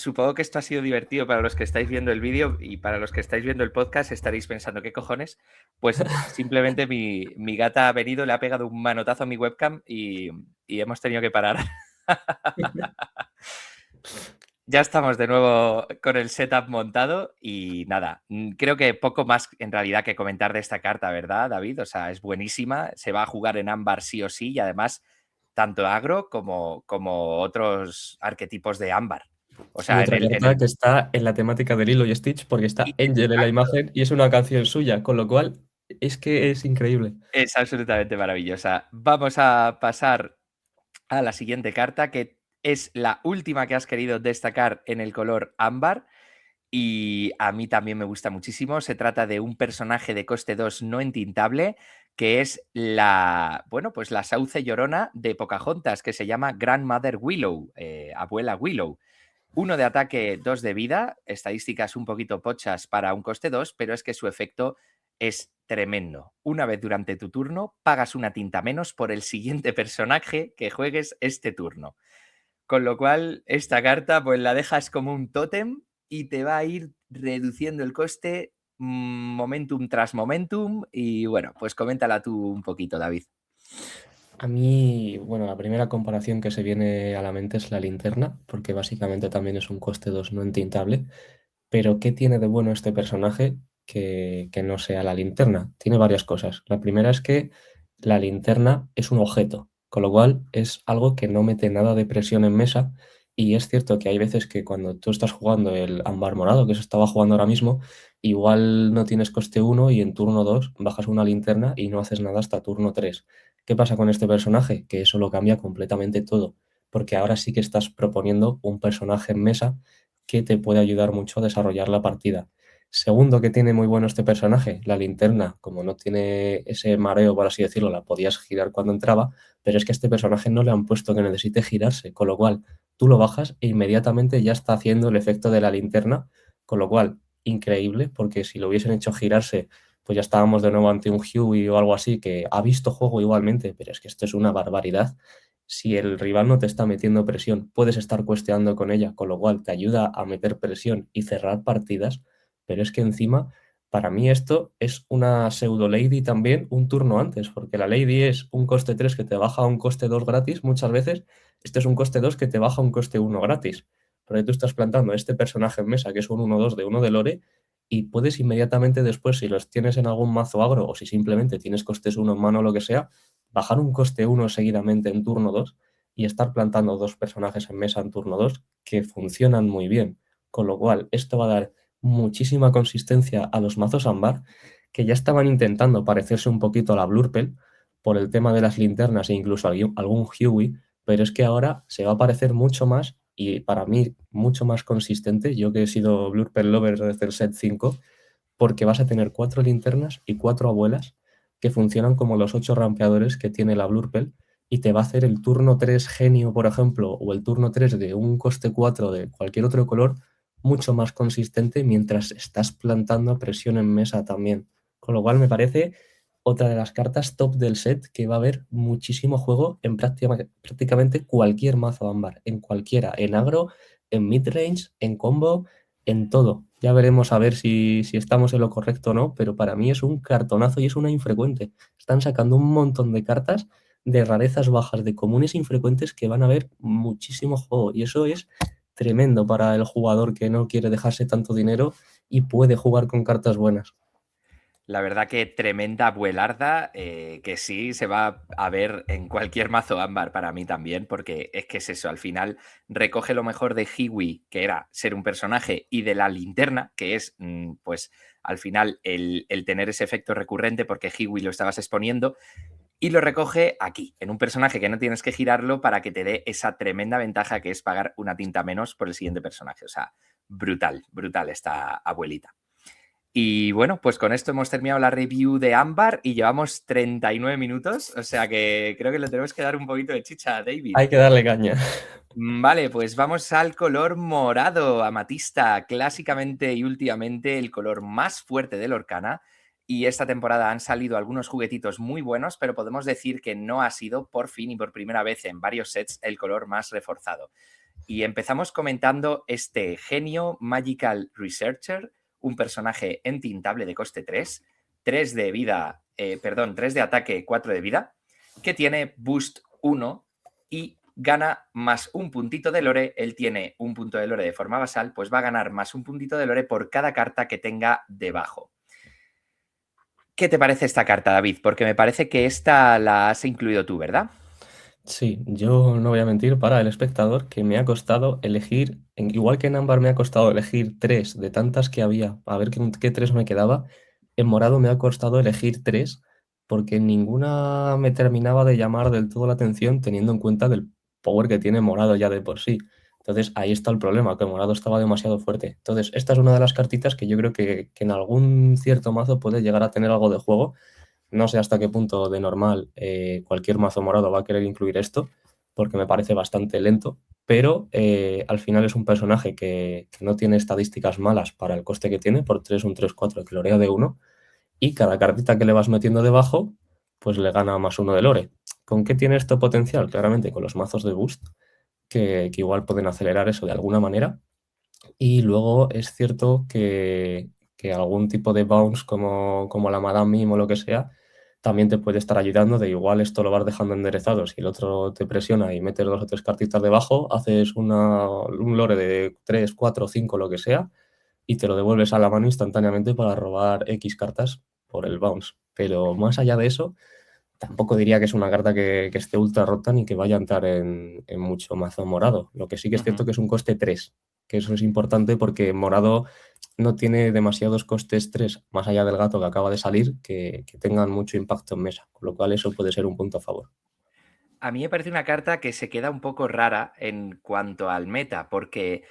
supongo que esto ha sido divertido para los que estáis viendo el vídeo y para los que estáis viendo el podcast estaréis pensando, ¿qué cojones? Pues simplemente mi gata ha venido, le ha pegado un manotazo a mi webcam y hemos tenido que parar. Ya estamos de nuevo con el setup montado y nada, creo que poco más en realidad que comentar de esta carta, ¿verdad, David? O sea, es buenísima, se va a jugar en ámbar sí o sí y además tanto agro como otros arquetipos de ámbar. O Y sea, otra carta que está en la temática de Lilo y Stitch, porque está Angel en la Exacto. imagen y es una canción suya, con lo cual es que es increíble. Es absolutamente maravillosa. Vamos a pasar a la siguiente carta, que es la última que has querido destacar en el color ámbar. Y a mí también me gusta muchísimo. Se trata de un personaje de coste 2 no entintable, que es la, bueno, pues la sauce llorona de Pocahontas, que se llama Grandmother Willow, abuela Willow. 1 de ataque, 2 de vida, estadísticas un poquito pochas para un coste 2, pero es que su efecto es tremendo. Una vez durante tu turno, pagas una tinta menos por el siguiente personaje que juegues este turno. Con lo cual, esta carta pues la dejas como un tótem y te va a ir reduciendo el coste momentum tras momentum. Y bueno, pues coméntala tú un poquito, David. A mí, bueno, la primera comparación que se viene a la mente es la linterna, porque básicamente también es un coste 2 no entintable. Pero ¿qué tiene de bueno este personaje que no sea la linterna? Tiene varias cosas. La primera es que la linterna es un objeto, con lo cual es algo que no mete nada de presión en mesa. Y es cierto que hay veces que cuando tú estás jugando el ámbar morado, que se estaba jugando ahora mismo, igual no tienes coste 1 y en turno 2 bajas una linterna y no haces nada hasta turno 3. ¿Qué pasa con este personaje? Que eso lo cambia completamente todo, porque ahora sí que estás proponiendo un personaje en mesa que te puede ayudar mucho a desarrollar la partida. Segundo, que tiene muy bueno este personaje, la linterna, como no tiene ese mareo, por así decirlo, la podías girar cuando entraba, pero es que a este personaje no le han puesto que necesite girarse, con lo cual tú lo bajas e inmediatamente ya está haciendo el efecto de la linterna, con lo cual increíble, porque si lo hubiesen hecho girarse, pues ya estábamos de nuevo ante un Huey o algo así, que ha visto juego igualmente, pero es que esto es una barbaridad. Si el rival no te está metiendo presión, puedes estar cuesteando con ella, con lo cual te ayuda a meter presión y cerrar partidas, pero es que encima, para mí esto es una pseudo lady también un turno antes, porque la lady es un coste 3 que te baja a un coste 2 gratis muchas veces, este es un coste 2 que te baja a un coste 1 gratis, porque tú estás plantando este personaje en mesa que es un 1-2 de uno de lore y puedes inmediatamente después, si los tienes en algún mazo agro o si simplemente tienes costes 1 en mano o lo que sea, bajar un coste 1 seguidamente en turno 2 y estar plantando 2 personajes en mesa en turno 2 que funcionan muy bien. Con lo cual, esto va a dar muchísima consistencia a los mazos ámbar que ya estaban intentando parecerse un poquito a la Blurpel por el tema de las linternas e incluso algún Huey, pero es que ahora se va a parecer mucho más y para mí mucho más consistente, yo que he sido Blurpel Lover desde el set 5, porque vas a tener 4 linternas y 4 abuelas que funcionan como los 8 rampeadores que tiene la Blurpel y te va a hacer el turno 3 genio, por ejemplo, o el turno 3 de un coste 4 de cualquier otro color mucho más consistente mientras estás plantando presión en mesa también. Con lo cual me parece otra de las cartas top del set que va a haber muchísimo juego en prácticamente cualquier mazo ámbar, en cualquiera, en agro, en midrange, en combo, en todo. Ya veremos a ver si estamos en lo correcto o no, pero para mí es un cartonazo y es una infrecuente. Están sacando un montón de cartas de rarezas bajas, de comunes infrecuentes que van a ver muchísimo juego y eso es tremendo para el jugador que no quiere dejarse tanto dinero y puede jugar con cartas buenas. La verdad que tremenda buelarda, que sí se va a ver en cualquier mazo ámbar para mí también, porque es que es eso, al final recoge lo mejor de Hiwi, que era ser un personaje, y de la linterna, que es, pues, al final el tener ese efecto recurrente, porque Hiwi lo estabas exponiendo, y lo recoge aquí, en un personaje que no tienes que girarlo para que te dé esa tremenda ventaja que es pagar una tinta menos por el siguiente personaje. O sea, brutal, brutal esta abuelita. Y bueno, pues con esto hemos terminado la review de Ámbar y llevamos 39 minutos, o sea que creo que le tenemos que dar un poquito de chicha a David. Hay que darle caña. Vale, pues vamos al color morado, amatista, clásicamente y últimamente el color más fuerte del Lorcana. Y esta temporada han salido algunos juguetitos muy buenos, pero podemos decir que no ha sido por fin y por primera vez en varios sets el color más reforzado. Y empezamos comentando este genio Magical Researcher, un personaje entintable de coste 3, 3 de vida, 3 de ataque, 4 de vida, que tiene boost 1 y gana más un puntito de lore. Él tiene un punto de lore de forma basal, pues va a ganar más un puntito de lore por cada carta que tenga debajo. ¿Qué te parece esta carta, David? Porque me parece que esta la has incluido tú, ¿verdad? Sí, yo no voy a mentir para el espectador que me ha costado elegir, igual que en ámbar me ha costado elegir tres de tantas que había, a ver qué tres me quedaba, en morado me ha costado elegir tres porque ninguna me terminaba de llamar del todo la atención teniendo en cuenta del power que tiene morado ya de por sí. Entonces ahí está el problema, que morado estaba demasiado fuerte. Entonces esta es una de las cartitas que yo creo que en algún cierto mazo puede llegar a tener algo de juego. No sé hasta qué punto de normal cualquier mazo morado va a querer incluir esto, porque me parece bastante lento, pero al final es un personaje que no tiene estadísticas malas para el coste que tiene, por 3 un 3-4 que lorea de uno, y cada cartita que le vas metiendo debajo, pues le gana más uno de lore. ¿Con qué tiene esto potencial? Claramente con los mazos de boost, que igual pueden acelerar eso de alguna manera. Y luego es cierto que algún tipo de bounce como la Madame Mim o lo que sea, también te puede estar ayudando de igual esto lo vas dejando enderezado. Si el otro te presiona y metes dos o tres cartitas debajo, haces un lore de 3 4 5 lo que sea, y te lo devuelves a la mano instantáneamente para robar X cartas por el bounce. Pero más allá de eso, tampoco diría que es una carta que esté ultra rota ni que vaya a entrar en mucho mazo morado. Lo que sí que es cierto que es un coste 3, que eso es importante porque morado no tiene demasiados costes 3, más allá del gato que acaba de salir, que tengan mucho impacto en mesa, con lo cual eso puede ser un punto a favor. A mí me parece una carta que se queda un poco rara en cuanto al meta, porque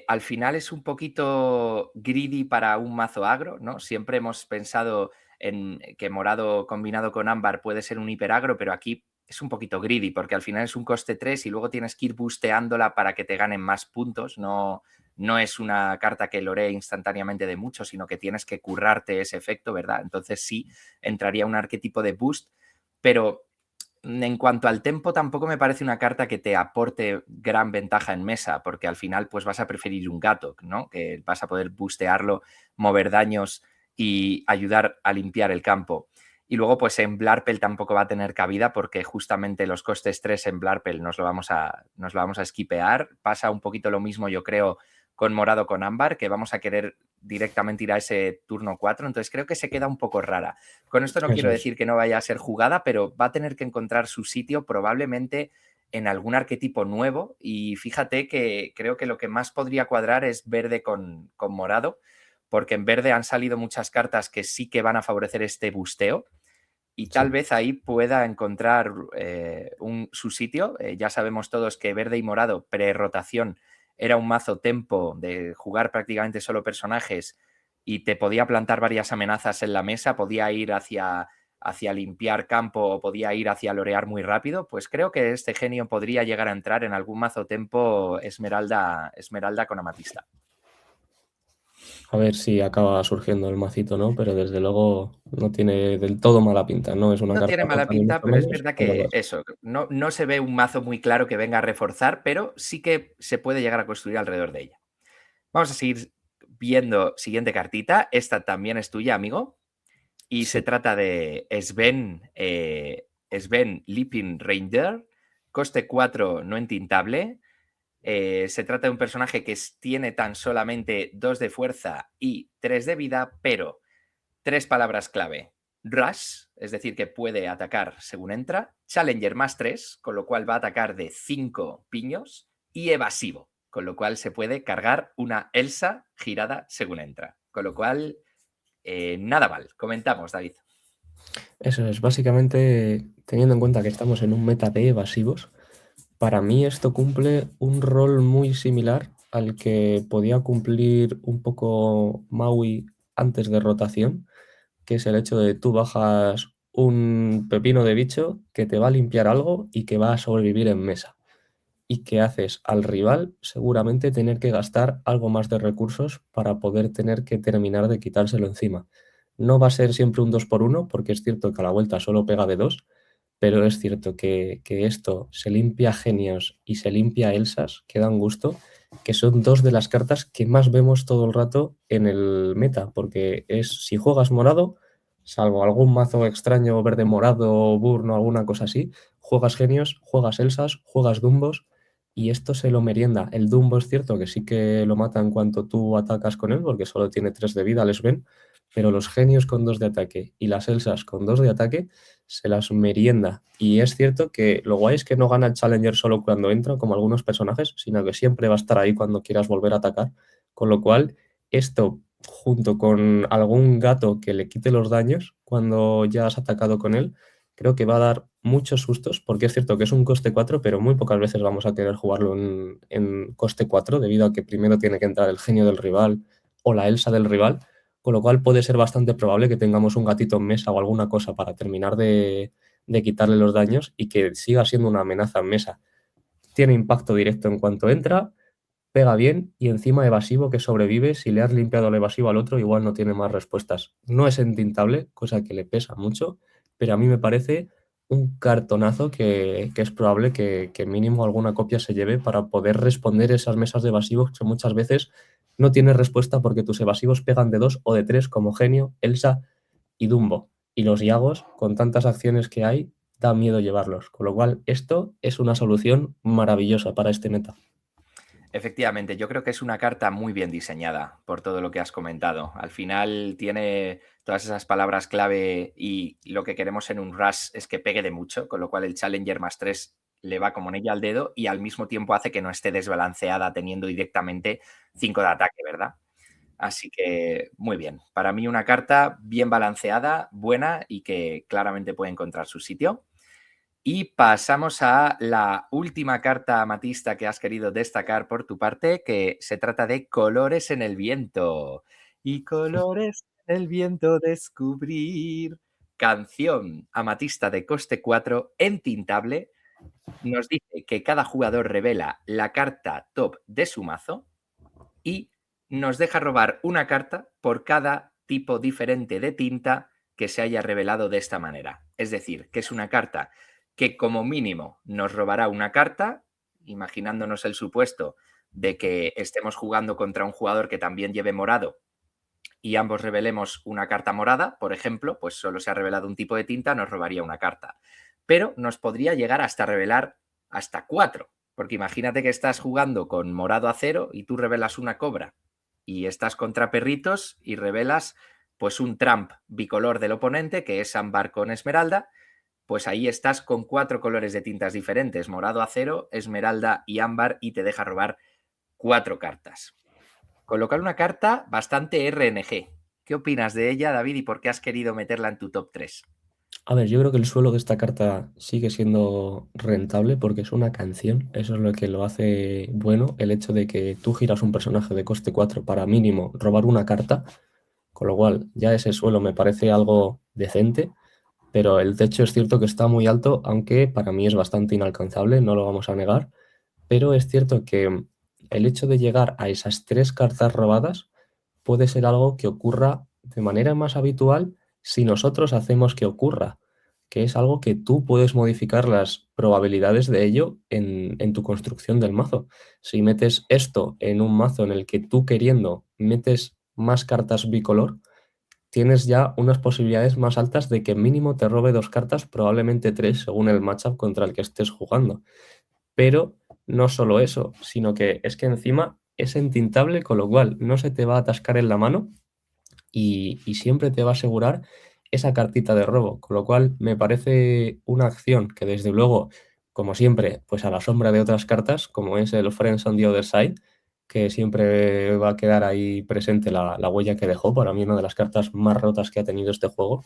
al final es un poquito greedy para un mazo agro, ¿no? Siempre hemos pensado en que morado combinado con ámbar puede ser un hiperagro, pero aquí es un poquito greedy, porque al final es un coste 3 y luego tienes que ir busteándola para que te ganen más puntos. No, no es una carta que loree instantáneamente de mucho, sino que tienes que currarte ese efecto, ¿verdad? Entonces sí, entraría un arquetipo de boost, pero en cuanto al tempo, tampoco me parece una carta que te aporte gran ventaja en mesa, porque al final pues vas a preferir un gato, ¿no? Que vas a poder bustearlo, mover daños y ayudar a limpiar el campo. Y luego, pues en Blarpel tampoco va a tener cabida porque justamente los costes 3 en Blarpel nos lo vamos a skipear. Pasa un poquito lo mismo, yo creo, con Morado con Ámbar, que vamos a querer directamente ir a ese turno 4. Entonces creo que se queda un poco rara. Con esto no Eso quiero es. decir que no vaya a ser jugada, pero va a tener que encontrar su sitio probablemente en algún arquetipo nuevo. Y fíjate que creo que lo que más podría cuadrar es verde con morado, porque en verde han salido muchas cartas que sí que van a favorecer este busteo. Y tal Sí. vez ahí pueda encontrar su sitio. Ya sabemos todos que verde y morado, pre-rotación, era un mazo tempo de jugar prácticamente solo personajes y te podía plantar varias amenazas en la mesa, podía ir hacia limpiar campo o podía ir hacia lorear muy rápido. Pues creo que este genio podría llegar a entrar en algún mazo tempo esmeralda con amatista. A ver si acaba surgiendo el macito, ¿no? Pero desde luego no tiene del todo mala pinta, no es una No tiene carta mala rota ni pinta, mucho pero es menos, verdad pero lo que es. eso, no se ve un mazo muy claro que venga a reforzar, pero sí que se puede llegar a construir alrededor de ella. Vamos a seguir viendo siguiente cartita. Esta también es tuya, amigo. Y se Sí. trata de Sven Lipin Reindeer, coste 4 no entintable. Se trata de un personaje que tiene tan solamente 2 de fuerza y 3 de vida, pero tres palabras clave. Rush, es decir, que puede atacar según entra. Challenger más 3, con lo cual va a atacar de 5 piños. Y evasivo, con lo cual se puede cargar una Elsa girada según entra. Con lo cual, nada mal. Comentamos, David. Eso es, básicamente, teniendo en cuenta que estamos en un meta de evasivos, para mí esto cumple un rol muy similar al que podía cumplir un poco Maui antes de rotación, que es el hecho de tú bajas un pepino de bicho que te va a limpiar algo y que va a sobrevivir en mesa. Y que haces al rival seguramente tener que gastar algo más de recursos para poder tener que terminar de quitárselo encima. No va a ser siempre un 2 por uno porque es cierto que a la vuelta solo pega de 2, pero es cierto que esto se limpia genios y se limpia Elsas, que dan gusto, que son dos de las cartas que más vemos todo el rato en el meta, porque es si juegas morado, salvo algún mazo extraño verde morado, burn o alguna cosa así, juegas genios, juegas Elsas, juegas Dumbos, y esto se lo merienda. El Dumbo es cierto que sí que lo mata en cuanto tú atacas con él, porque solo tiene 3 de vida, les ven, pero los genios con 2 de ataque y las Elsas con 2 de ataque se las merienda. Y es cierto que lo guay es que no gana el Challenger solo cuando entra, como algunos personajes, sino que siempre va a estar ahí cuando quieras volver a atacar. Con lo cual, esto, junto con algún gato que le quite los daños cuando ya has atacado con él, creo que va a dar muchos sustos, porque es cierto que es un coste 4, pero muy pocas veces vamos a querer jugarlo en coste 4, debido a que primero tiene que entrar el genio del rival o la Elsa del rival, con lo cual puede ser bastante probable que tengamos un gatito en mesa o alguna cosa para terminar de quitarle los daños y que siga siendo una amenaza en mesa. Tiene impacto directo en cuanto entra, pega bien y encima evasivo que sobrevive. Si le has limpiado el evasivo al otro, igual no tiene más respuestas. No es entintable, cosa que le pesa mucho, pero a mí me parece un cartonazo que es probable que mínimo alguna copia se lleve para poder responder esas mesas de evasivos que muchas veces no tienes respuesta porque tus evasivos pegan de 2 o de 3 como Genio, Elsa y Dumbo. Y los Yagos, con tantas acciones que hay, da miedo llevarlos. Con lo cual, esto es una solución maravillosa para este meta. Efectivamente, yo creo que es una carta muy bien diseñada por todo lo que has comentado. Al final tiene todas esas palabras clave y lo que queremos en un rush es que pegue de mucho, con lo cual el Challenger +3 le va como anillo al dedo y al mismo tiempo hace que no esté desbalanceada teniendo directamente 5 de ataque, ¿verdad? Así que muy bien. Para mí una carta bien balanceada, buena y que claramente puede encontrar su sitio. Y pasamos a la última carta amatista que has querido destacar por tu parte, que se trata de Colores en el viento. Y colores en el viento descubrir. Canción amatista de coste 4 entintable. Nos dice que cada jugador revela la carta top de su mazo y nos deja robar una carta por cada tipo diferente de tinta que se haya revelado de esta manera. Es decir, que es una carta que como mínimo nos robará una carta, imaginándonos el supuesto de que estemos jugando contra un jugador que también lleve morado y ambos revelemos una carta morada, por ejemplo, pues solo se ha revelado un tipo de tinta, nos robaría una carta. Pero nos podría llegar hasta revelar hasta 4, porque imagínate que estás jugando con morado a 0 y tú revelas una cobra y estás contra perritos y revelas pues un Trump bicolor del oponente, que es ámbar con esmeralda, pues ahí estás con 4 colores de tintas diferentes, morado a 0, esmeralda y ámbar, y te deja robar 4 cartas. Colocar una carta bastante RNG. ¿Qué opinas de ella, David, y por qué has querido meterla en tu top 3? A ver, yo creo que el suelo de esta carta sigue siendo rentable porque es una canción. Eso es lo que lo hace bueno, el hecho de que tú giras un personaje de coste 4 para mínimo robar una carta, con lo cual ya ese suelo me parece algo decente, pero el techo es cierto que está muy alto, aunque para mí es bastante inalcanzable, no lo vamos a negar, pero es cierto que el hecho de llegar a esas 3 cartas robadas puede ser algo que ocurra de manera más habitual si nosotros hacemos que ocurra, que es algo que tú puedes modificar las probabilidades de ello en tu construcción del mazo. Si metes esto en un mazo en el que tú queriendo metes más cartas bicolor, tienes ya unas posibilidades más altas de que mínimo te robe 2 cartas, probablemente 3 según el matchup contra el que estés jugando. Pero no solo eso, sino que es que encima es entintable, con lo cual no se te va a atascar en la mano y siempre te va a asegurar esa cartita de robo, con lo cual me parece una acción que desde luego, como siempre, pues a la sombra de otras cartas, como es el Friends on the Other Side, que siempre va a quedar ahí presente la huella que dejó, para mí una de las cartas más rotas que ha tenido este juego,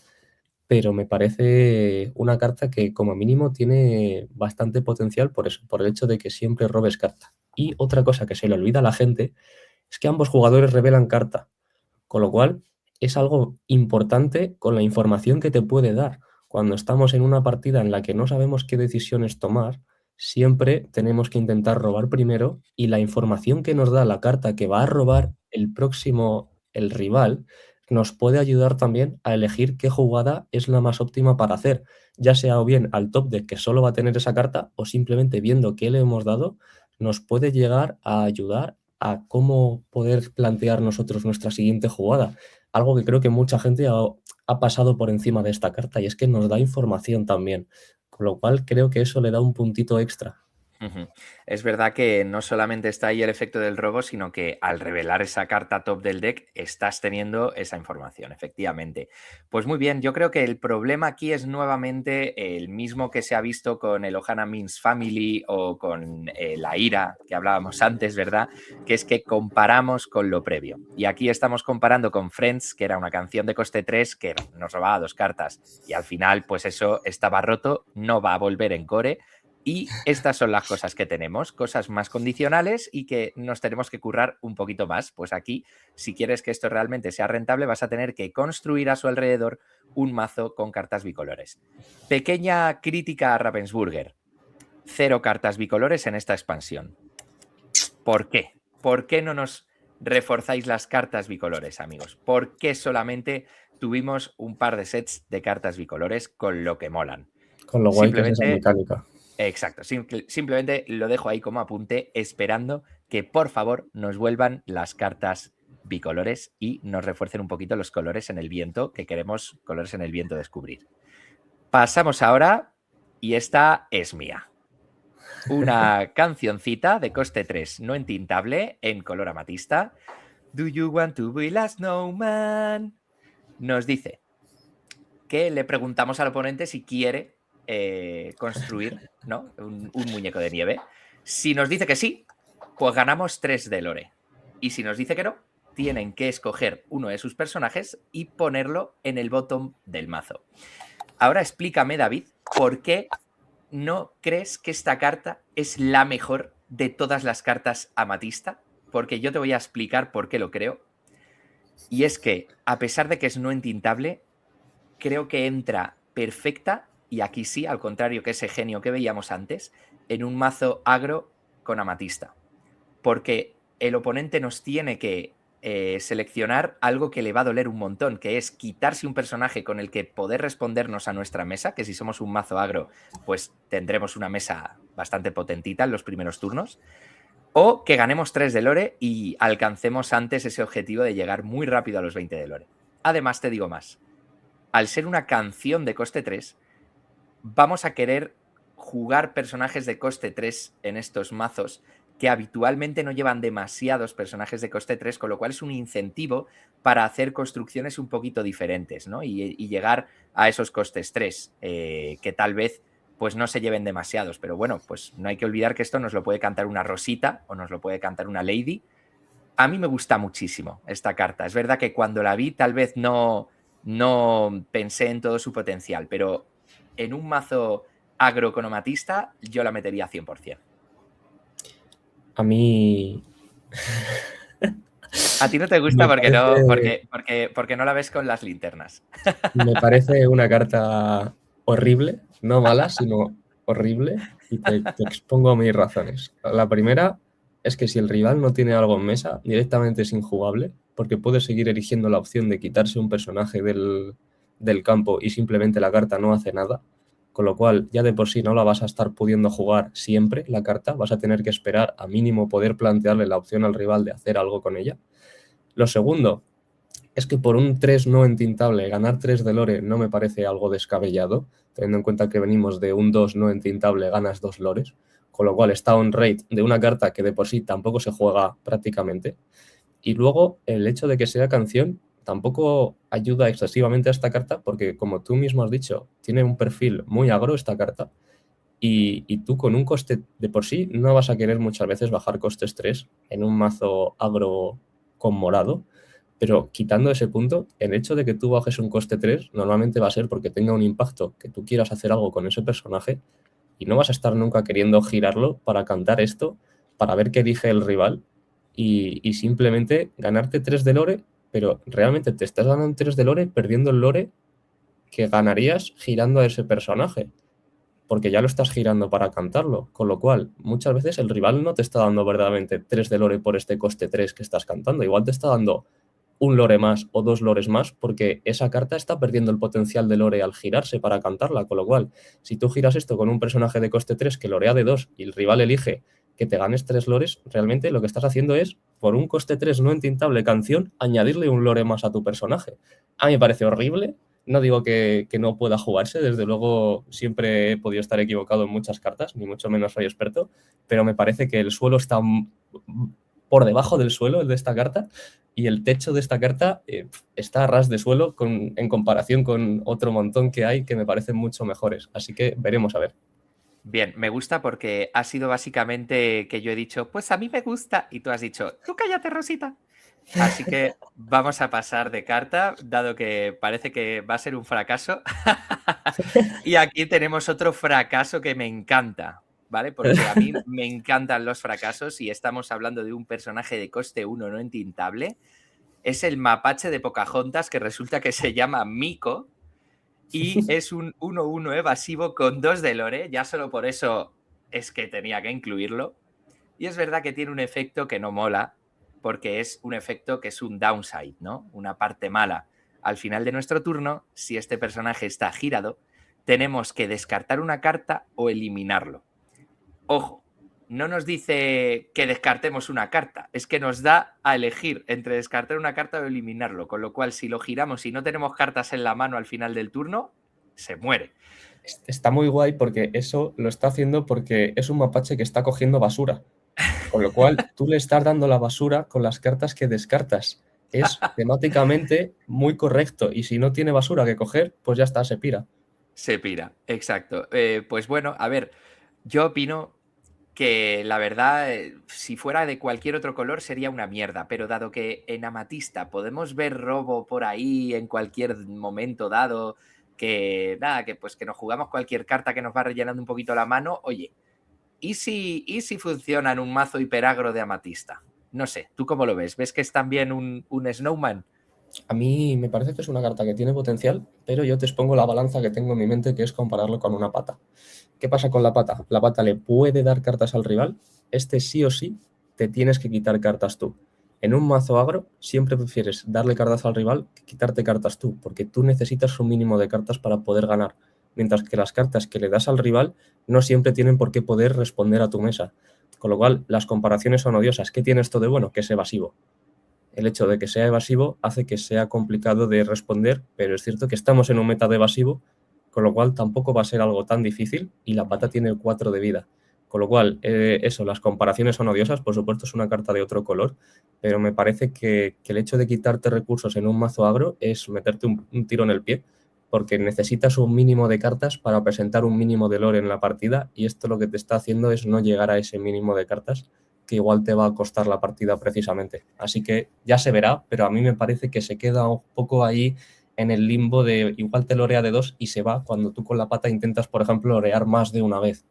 pero me parece una carta que como mínimo tiene bastante potencial por eso, por el hecho de que siempre robes carta. Y otra cosa que se le olvida a la gente es que ambos jugadores revelan carta, con lo cual es algo importante con la información que te puede dar. Cuando estamos en una partida en la que no sabemos qué decisiones tomar, siempre tenemos que intentar robar primero y la información que nos da la carta que va a robar el próximo, el rival, nos puede ayudar también a elegir qué jugada es la más óptima para hacer, ya sea o bien al top deck que solo va a tener esa carta o simplemente viendo qué le hemos dado, nos puede llegar a ayudar a cómo poder plantear nosotros nuestra siguiente jugada. Algo que creo que mucha gente ha pasado por encima de esta carta y es que nos da información también, con lo cual creo que eso le da un puntito extra. Ujú. Es verdad que no solamente está ahí el efecto del robo, sino que al revelar esa carta top del deck estás teniendo esa información, efectivamente. Pues muy bien, yo creo que el problema aquí es nuevamente el mismo que se ha visto con el Ohana Means Family o con la ira que hablábamos antes, ¿verdad? Que es que comparamos con lo previo. Y aquí estamos comparando con Friends, que era una canción de coste 3 que nos robaba 2 cartas. Y al final, pues eso estaba roto, no va a volver en core. Y estas son las cosas que tenemos, cosas más condicionales y que nos tenemos que currar un poquito más. Pues aquí, si quieres que esto realmente sea rentable, vas a tener que construir a su alrededor un mazo con cartas bicolores. Pequeña crítica a Ravensburger. 0 cartas bicolores en esta expansión. ¿Por qué? ¿Por qué no nos reforzáis las cartas bicolores, amigos? ¿Por qué solamente tuvimos un par de sets de cartas bicolores con lo que molan? Con lo guay que es esa Simplemente... mecánica. Exacto, simplemente lo dejo ahí como apunte, esperando que por favor nos vuelvan las cartas bicolores y nos refuercen un poquito los colores en el viento, que queremos colores en el viento descubrir. Pasamos ahora, y esta es mía. Una cancioncita de coste 3 no entintable en color amatista. Do you want to be a snowman? Nos dice que le preguntamos al oponente si quiere construir, ¿no? un muñeco de nieve. Si nos dice que sí, pues ganamos 3 de lore. Y si nos dice que no, tienen que escoger uno de sus personajes y ponerlo en el bottom del mazo. Ahora explícame, David, ¿por qué no crees que esta carta es la mejor de todas las cartas amatista? Porque yo te voy a explicar por qué lo creo. Y es que, a pesar de que es no entintable, creo que entra perfecta, y aquí sí, al contrario que ese genio que veíamos antes, en un mazo agro con amatista. Porque el oponente nos tiene que seleccionar algo que le va a doler un montón, que es quitarse un personaje con el que poder respondernos a nuestra mesa, que si somos un mazo agro, pues tendremos una mesa bastante potentita en los primeros turnos, o que ganemos 3 de lore y alcancemos antes ese objetivo de llegar muy rápido a los 20 de lore. Además, te digo más, al ser una canción de coste 3, vamos a querer jugar personajes de coste 3 en estos mazos que habitualmente no llevan demasiados personajes de coste 3, con lo cual es un incentivo para hacer construcciones un poquito diferentes, ¿no? Y llegar a esos costes 3, que tal vez pues no se lleven demasiados. Pero bueno, pues no hay que olvidar que esto nos lo puede cantar una Rosita o nos lo puede cantar una Lady. A mí me gusta muchísimo esta carta. Es verdad que cuando la vi tal vez no pensé en todo su potencial, pero en un mazo agroeconomatista yo la metería 100%. A mí... A ti no te gusta me porque no la ves con las linternas. Me parece una carta horrible, no mala, sino horrible, y te expongo mis razones. La primera es que si el rival no tiene algo en mesa, directamente es injugable, porque puede seguir eligiendo la opción de quitarse un personaje del campo y simplemente la carta no hace nada, con lo cual ya de por sí no la vas a estar pudiendo jugar siempre la carta, vas a tener que esperar a mínimo poder plantearle la opción al rival de hacer algo con ella. Lo segundo es que por un 3 no entintable ganar 3 de lore no me parece algo descabellado, teniendo en cuenta que venimos de un 2 no entintable ganas 2 lores, con lo cual está on rate de una carta que de por sí tampoco se juega prácticamente. Y luego el hecho de que sea canción tampoco ayuda excesivamente a esta carta porque, como tú mismo has dicho, tiene un perfil muy agro esta carta y tú con un coste de por sí no vas a querer muchas veces bajar costes 3 en un mazo agro con morado. Pero quitando ese punto, el hecho de que tú bajes un coste 3 normalmente va a ser porque tenga un impacto que tú quieras hacer algo con ese personaje y no vas a estar nunca queriendo girarlo para cantar esto, para ver qué elige el rival y simplemente ganarte 3 de lore, pero realmente te estás ganando 3 de lore perdiendo el lore que ganarías girando a ese personaje, porque ya lo estás girando para cantarlo, con lo cual muchas veces el rival no te está dando verdaderamente 3 de lore por este coste 3 que estás cantando, igual te está dando un lore más o 2 lores más, porque esa carta está perdiendo el potencial de lore al girarse para cantarla, con lo cual, si tú giras esto con un personaje de coste 3 que lorea de 2 y el rival elige que te ganes 3 lores, realmente lo que estás haciendo es, por un coste 3 no entintable canción, añadirle un lore más a tu personaje. A mí me parece horrible. No digo que no pueda jugarse, desde luego siempre he podido estar equivocado en muchas cartas, ni mucho menos soy experto, pero me parece que el suelo está por debajo del suelo, el de esta carta, y el techo de esta carta está a ras de suelo en comparación con otro montón que hay que me parecen mucho mejores. Así que veremos a ver. Bien, me gusta porque ha sido básicamente que yo he dicho, pues a mí me gusta, y tú has dicho, tú cállate, Rosita. Así que vamos a pasar de carta, dado que parece que va a ser un fracaso. Y aquí tenemos otro fracaso que me encanta, ¿vale? Porque a mí me encantan los fracasos y estamos hablando de un personaje de coste 1 no entintable. Es el mapache de Pocahontas que resulta que se llama Miko y es un 1-1 evasivo con 2 de lore. Ya solo por eso es que tenía que incluirlo. Y es verdad que tiene un efecto que no mola, porque es un efecto que es un downside, ¿no? Una parte mala. Al final de nuestro turno, si este personaje está girado, tenemos que descartar una carta o eliminarlo. Ojo, no nos dice que descartemos una carta, es que nos da a elegir entre descartar una carta o eliminarlo, con lo cual si lo giramos y no tenemos cartas en la mano al final del turno, se muere. Está muy guay porque eso lo está haciendo porque es un mapache que está cogiendo basura. Con lo cual, tú le estás dando la basura con las cartas que descartas. Es temáticamente muy correcto. Y si no tiene basura que coger, pues ya está, se pira. Se pira, exacto. Pues bueno, a ver, yo opino que la verdad, si fuera de cualquier otro color sería una mierda, pero dado que en amatista podemos ver robo por ahí en cualquier momento dado, que nada, que pues que nos jugamos cualquier carta que nos va rellenando un poquito la mano, oye, ¿y si funciona en un mazo hiperagro de amatista? No sé, ¿tú cómo lo ves? ¿Ves que es también un Snowman? A mí me parece que es una carta que tiene potencial, pero yo te expongo la balanza que tengo en mi mente, que es compararlo con una pata. ¿Qué pasa con la pata? La pata le puede dar cartas al rival. Este sí o sí te tienes que quitar cartas tú. En un mazo agro siempre prefieres darle cartas al rival que quitarte cartas tú, porque tú necesitas un mínimo de cartas para poder ganar, mientras que las cartas que le das al rival no siempre tienen por qué poder responder a tu mesa. Con lo cual, las comparaciones son odiosas. ¿Qué tiene esto de bueno? Que es evasivo. El hecho de que sea evasivo hace que sea complicado de responder, pero es cierto que estamos en un meta de evasivo, con lo cual tampoco va a ser algo tan difícil y la pata tiene 4 de vida. Con lo cual, eso, las comparaciones son odiosas, por supuesto es una carta de otro color, pero me parece que el hecho de quitarte recursos en un mazo agro es meterte un tiro en el pie, porque necesitas un mínimo de cartas para presentar un mínimo de lore en la partida y esto lo que te está haciendo es no llegar a ese mínimo de cartas que igual te va a costar la partida precisamente. Así que ya se verá, pero a mí me parece que se queda un poco ahí en el limbo de igual te lorea de 2 y se va cuando tú con la pata intentas, por ejemplo, lorear más de una vez.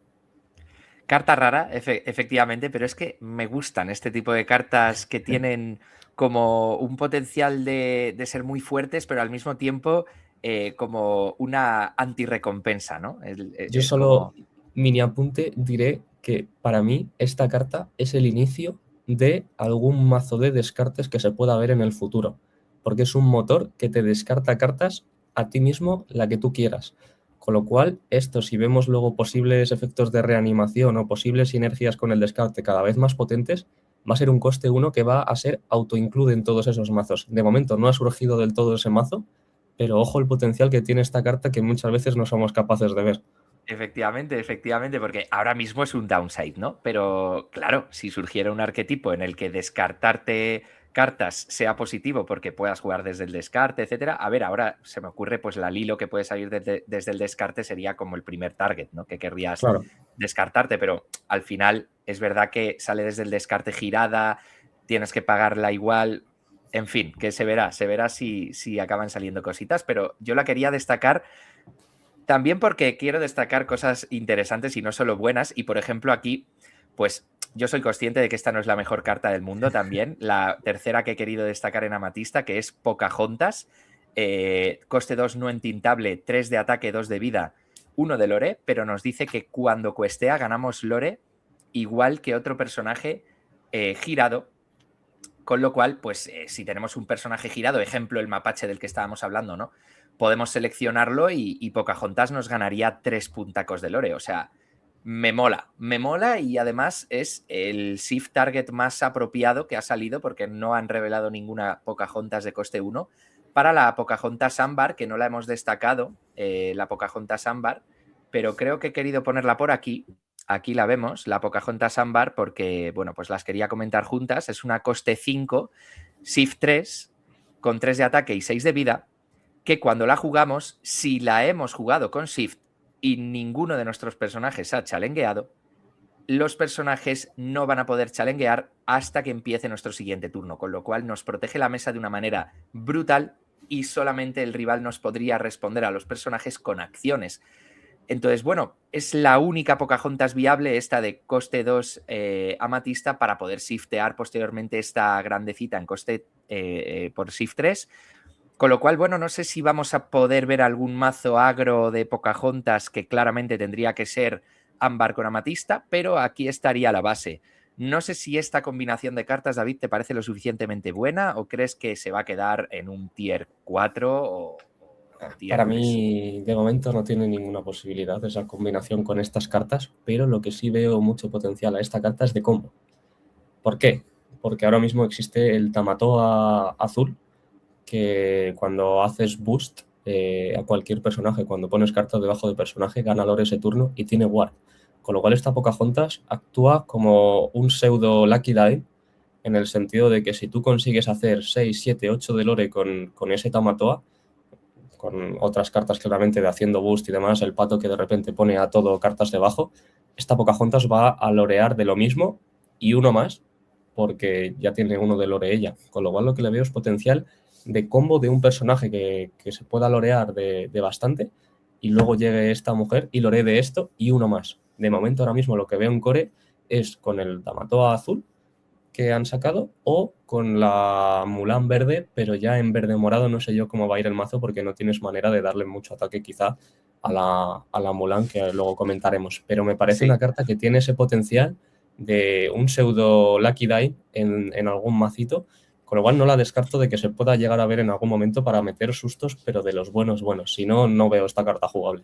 Carta rara, efectivamente, pero es que me gustan este tipo de cartas que tienen como un potencial de ser muy fuertes, pero al mismo tiempo como una antirrecompensa, ¿no? Yo Es solo, como... mini apunte, diré que para mí esta carta es el inicio de algún mazo de descartes que se pueda ver en el futuro, porque es un motor que te descarta cartas a ti mismo la que tú quieras. Con lo cual, esto, si vemos luego posibles efectos de reanimación o posibles sinergias con el descarte cada vez más potentes, va a ser un coste 1 que va a ser autoinclude en todos esos mazos. De momento no ha surgido del todo ese mazo, pero ojo el potencial que tiene esta carta que muchas veces no somos capaces de ver. Efectivamente, efectivamente, porque ahora mismo es un downside, ¿no? Pero claro, si surgiera un arquetipo en el que descartarte cartas sea positivo porque puedas jugar desde el descarte, etcétera. A ver, ahora se me ocurre, pues la Lilo que puede salir desde el descarte sería como el primer target, ¿no? Que querrías Claro. descartarte, pero al final es verdad que sale desde el descarte girada, tienes que pagarla igual. En fin, que se verá si acaban saliendo cositas, pero yo la quería destacar también porque quiero destacar cosas interesantes y no solo buenas. Y por ejemplo, aquí, pues yo soy consciente de que esta no es la mejor carta del mundo también. La tercera que he querido destacar en Amatista, que es Pocahontas. Coste 2 no entintable, 3 de ataque, 2 de vida, 1 de lore, pero nos dice que cuando cuestea ganamos lore igual que otro personaje girado. Con lo cual, pues si tenemos un personaje girado, ejemplo el mapache del que estábamos hablando, ¿no? Podemos seleccionarlo y Pocahontas nos ganaría 3 puntacos de lore. O sea, me mola y además es el shift target más apropiado que ha salido porque no han revelado ninguna Pocahontas de coste 1 para la Pocahontas ámbar, que no la hemos destacado, la Pocahontas ámbar, pero creo que he querido ponerla por aquí. Aquí la vemos, la Pocahontas ámbar, porque, bueno, pues las quería comentar juntas. Es una coste 5, shift 3, con 3 de ataque y 6 de vida, que cuando la jugamos, si la hemos jugado con shift y ninguno de nuestros personajes ha chalengueado, los personajes no van a poder chalenguear hasta que empiece nuestro siguiente turno, con lo cual nos protege la mesa de una manera brutal y solamente el rival nos podría responder a los personajes con acciones. Entonces, bueno, es la única Pocahontas viable esta de coste 2 amatista para poder shiftear posteriormente esta grandecita en coste por shift 3. Con lo cual, bueno, no sé si vamos a poder ver algún mazo agro de Pocahontas que claramente tendría que ser ámbar con amatista, pero aquí estaría la base. No sé si esta combinación de cartas, David, te parece lo suficientemente buena o crees que se va a quedar en un tier 4 o tier Para 3. mí, de momento, no tiene ninguna posibilidad esa combinación con estas cartas, pero lo que sí veo mucho potencial a esta carta es de combo. ¿Por qué? Porque ahora mismo existe el Tamatoa azul, que cuando haces boost a cualquier personaje, cuando pones cartas debajo de personaje, gana lore ese turno y tiene ward. Con lo cual esta Pocahontas actúa como un pseudo Lucky Die, en el sentido de que si tú consigues hacer 6, 7, 8 de lore con ese Tamatoa, con otras cartas claramente de haciendo boost y demás, el pato que de repente pone a todo cartas debajo, esta Pocahontas va a lorear de lo mismo y uno más, porque ya tiene uno de lore ella. Con lo cual lo que le veo es potencial de combo de un personaje que se pueda lorear de bastante y luego llegue esta mujer y loree de esto y uno más. De momento ahora mismo lo que veo en core es con el Tamatoa azul que han sacado o con la Mulan verde, pero ya en verde morado no sé yo cómo va a ir el mazo porque no tienes manera de darle mucho ataque quizá a la Mulan, que luego comentaremos. Pero me parece Sí. una carta que tiene ese potencial de un pseudo Lucky Die en algún macito, con lo cual no la descarto de que se pueda llegar a ver en algún momento para meter sustos, pero de los buenos buenos. Si no, no veo esta carta jugable.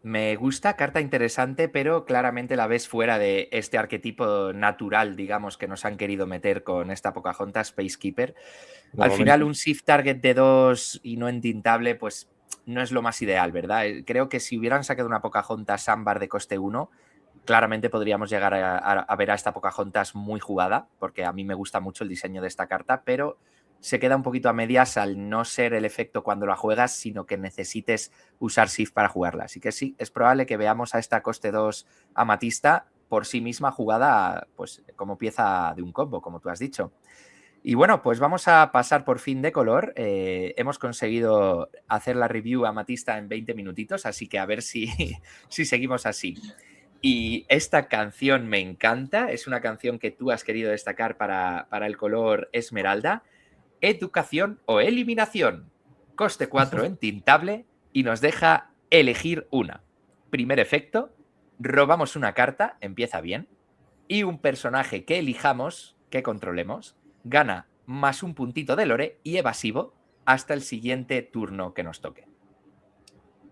Me gusta, carta interesante, pero claramente la ves fuera de este arquetipo natural, digamos, que nos han querido meter con esta Pocahontas Spacekeeper. De Al final, momento. un shift target de 2 y no entintable, pues no es lo más ideal, ¿verdad? Creo que si hubieran sacado una Pocahontas ámbar de coste 1, claramente podríamos llegar a ver a esta Pocahontas muy jugada, porque a mí me gusta mucho el diseño de esta carta, pero se queda un poquito a medias al no ser el efecto cuando la juegas, sino que necesites usar Shift para jugarla. Así que sí, es probable que veamos a esta coste 2 amatista por sí misma jugada pues como pieza de un combo, como tú has dicho. Y bueno, pues vamos a pasar por fin de color. Hemos conseguido hacer la review amatista en 20 minutitos, así que a ver si, si seguimos así. Y esta canción me encanta, es una canción que tú has querido destacar para el color esmeralda. Educación o eliminación. Coste 4 en tintable y nos deja elegir una. Primer efecto, robamos una carta, empieza bien, y un personaje que elijamos, que controlemos, gana más un puntito de lore y evasivo hasta el siguiente turno que nos toque.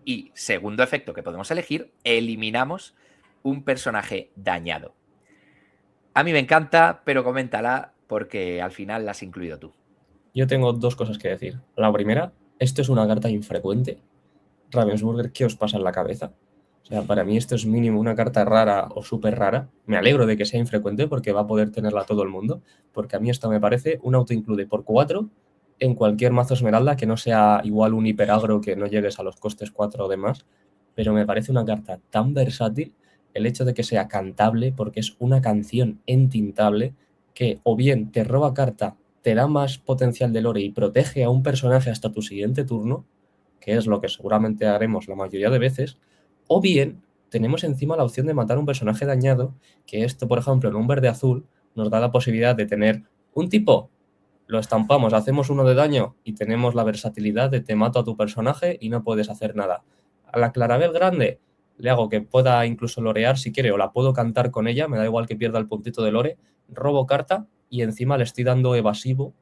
Y segundo efecto que podemos elegir, eliminamos un personaje dañado. A mí me encanta, pero coméntala porque al final la has incluido tú. Yo tengo dos cosas que decir. La primera, esto es una carta infrecuente. Ravensburger, ¿qué os pasa en la cabeza? O sea, para mí esto es mínimo una carta rara o súper rara. Me alegro de que sea infrecuente porque va a poder tenerla todo el mundo, porque a mí esto me parece un auto-include por 4 en cualquier mazo esmeralda que no sea igual un hiperagro que no llegues a los costes 4 o demás, pero me parece una carta tan versátil el hecho de que sea cantable porque es una canción entintable que o bien te roba carta, te da más potencial de lore y protege a un personaje hasta tu siguiente turno, que es lo que seguramente haremos la mayoría de veces, o bien tenemos encima la opción de matar un personaje dañado, que esto, por ejemplo, en un verde azul, nos da la posibilidad de tener un tipo, lo estampamos, hacemos uno de daño y tenemos la versatilidad de te mato a tu personaje y no puedes hacer nada. A la Clarabel grande le hago que pueda incluso lorear si quiere, o la puedo cantar con ella, me da igual que pierda el puntito de lore, robo carta y encima le estoy dando evasivo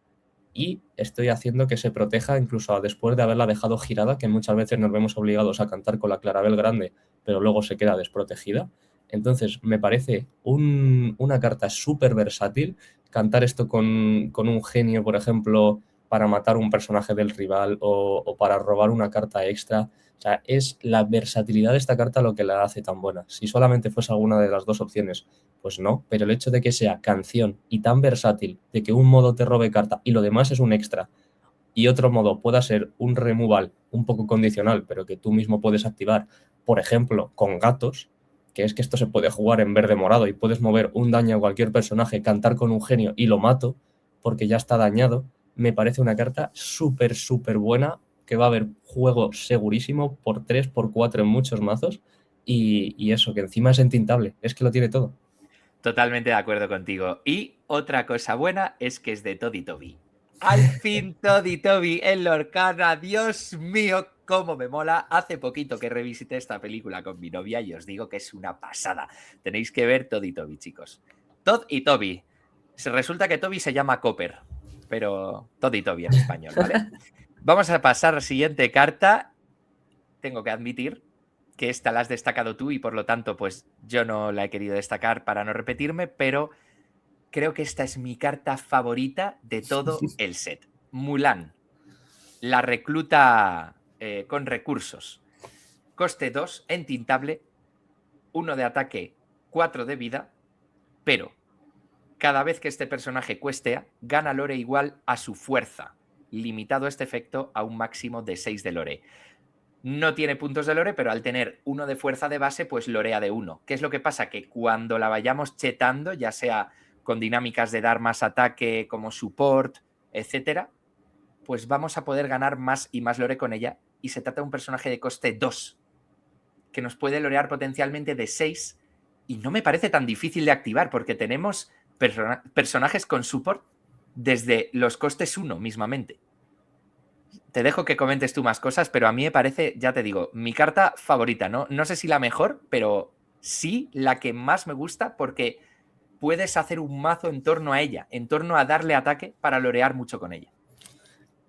y estoy haciendo que se proteja incluso después de haberla dejado girada, que muchas veces nos vemos obligados a cantar con la claravel grande, pero luego se queda desprotegida. Entonces, me parece una carta súper versátil. Cantar esto con un genio, por ejemplo, para matar un personaje del rival o para robar una carta extra. O sea, es la versatilidad de esta carta lo que la hace tan buena. Si solamente fuese alguna de las dos opciones, pues no, pero el hecho de que sea canción y tan versátil, de que un modo te robe carta y lo demás es un extra, y otro modo pueda ser un removal un poco condicional, pero que tú mismo puedes activar, por ejemplo, con gatos, que es que esto se puede jugar en verde morado y puedes mover un daño a cualquier personaje, cantar con un genio y lo mato porque ya está dañado, me parece una carta súper, súper buena, que va a haber juego segurísimo por 3 por 4 en muchos mazos y eso, que encima es entintable, es que lo tiene todo. Totalmente de acuerdo contigo. Y otra cosa buena es que es de Toddy Toby. Al fin Toddy Toby en Lorcana. Dios mío, cómo me mola. Hace poquito que revisité esta película con mi novia y os digo que es una pasada. Tenéis que ver Toddy Toby, chicos. Todd y Toby. Resulta que Toby se llama Copper, pero Toddy Toby en español, ¿vale? Vamos a pasar a la siguiente carta. Tengo que admitir que esta la has destacado tú y por lo tanto pues yo no la he querido destacar para no repetirme, pero creo que esta es mi carta favorita de todo el set. Mulan, la recluta con recursos. Coste 2, entintable, 1 de ataque, 4 de vida, pero cada vez que este personaje cuestea, gana lore igual a su fuerza, limitado este efecto a un máximo de 6 de lore. No tiene puntos de lore, pero al tener 1 de fuerza de base, pues lorea de 1. ¿Qué es lo que pasa? Que cuando la vayamos chetando, ya sea con dinámicas de dar más ataque como support, etcétera, pues vamos a poder ganar más y más lore con ella. Y se trata de un personaje de coste 2, que nos puede lorear potencialmente de 6. Y no me parece tan difícil de activar, porque tenemos personajes con support desde los costes 1 mismamente. Te dejo que comentes tú más cosas, pero a mí me parece, ya te digo, mi carta favorita, ¿no? No sé si la mejor, pero sí la que más me gusta porque puedes hacer un mazo en torno a ella, en torno a darle ataque para lorear mucho con ella.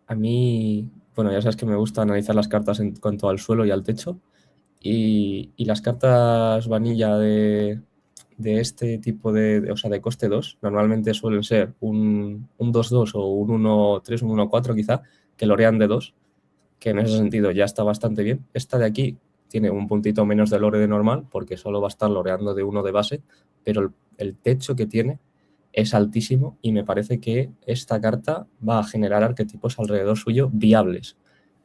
A mí, bueno, ya sabes que me gusta analizar las cartas en cuanto al suelo y al techo. Y las cartas vanilla de este tipo o sea, de coste 2, normalmente suelen ser un 2-2 o un 1-3, un 1-4 quizá, que lorean de 2, que en ese sentido ya está bastante bien. Esta de aquí tiene un puntito menos de lore de normal, porque solo va a estar loreando de 1 de base, pero el techo que tiene es altísimo y me parece que esta carta va a generar arquetipos alrededor suyo viables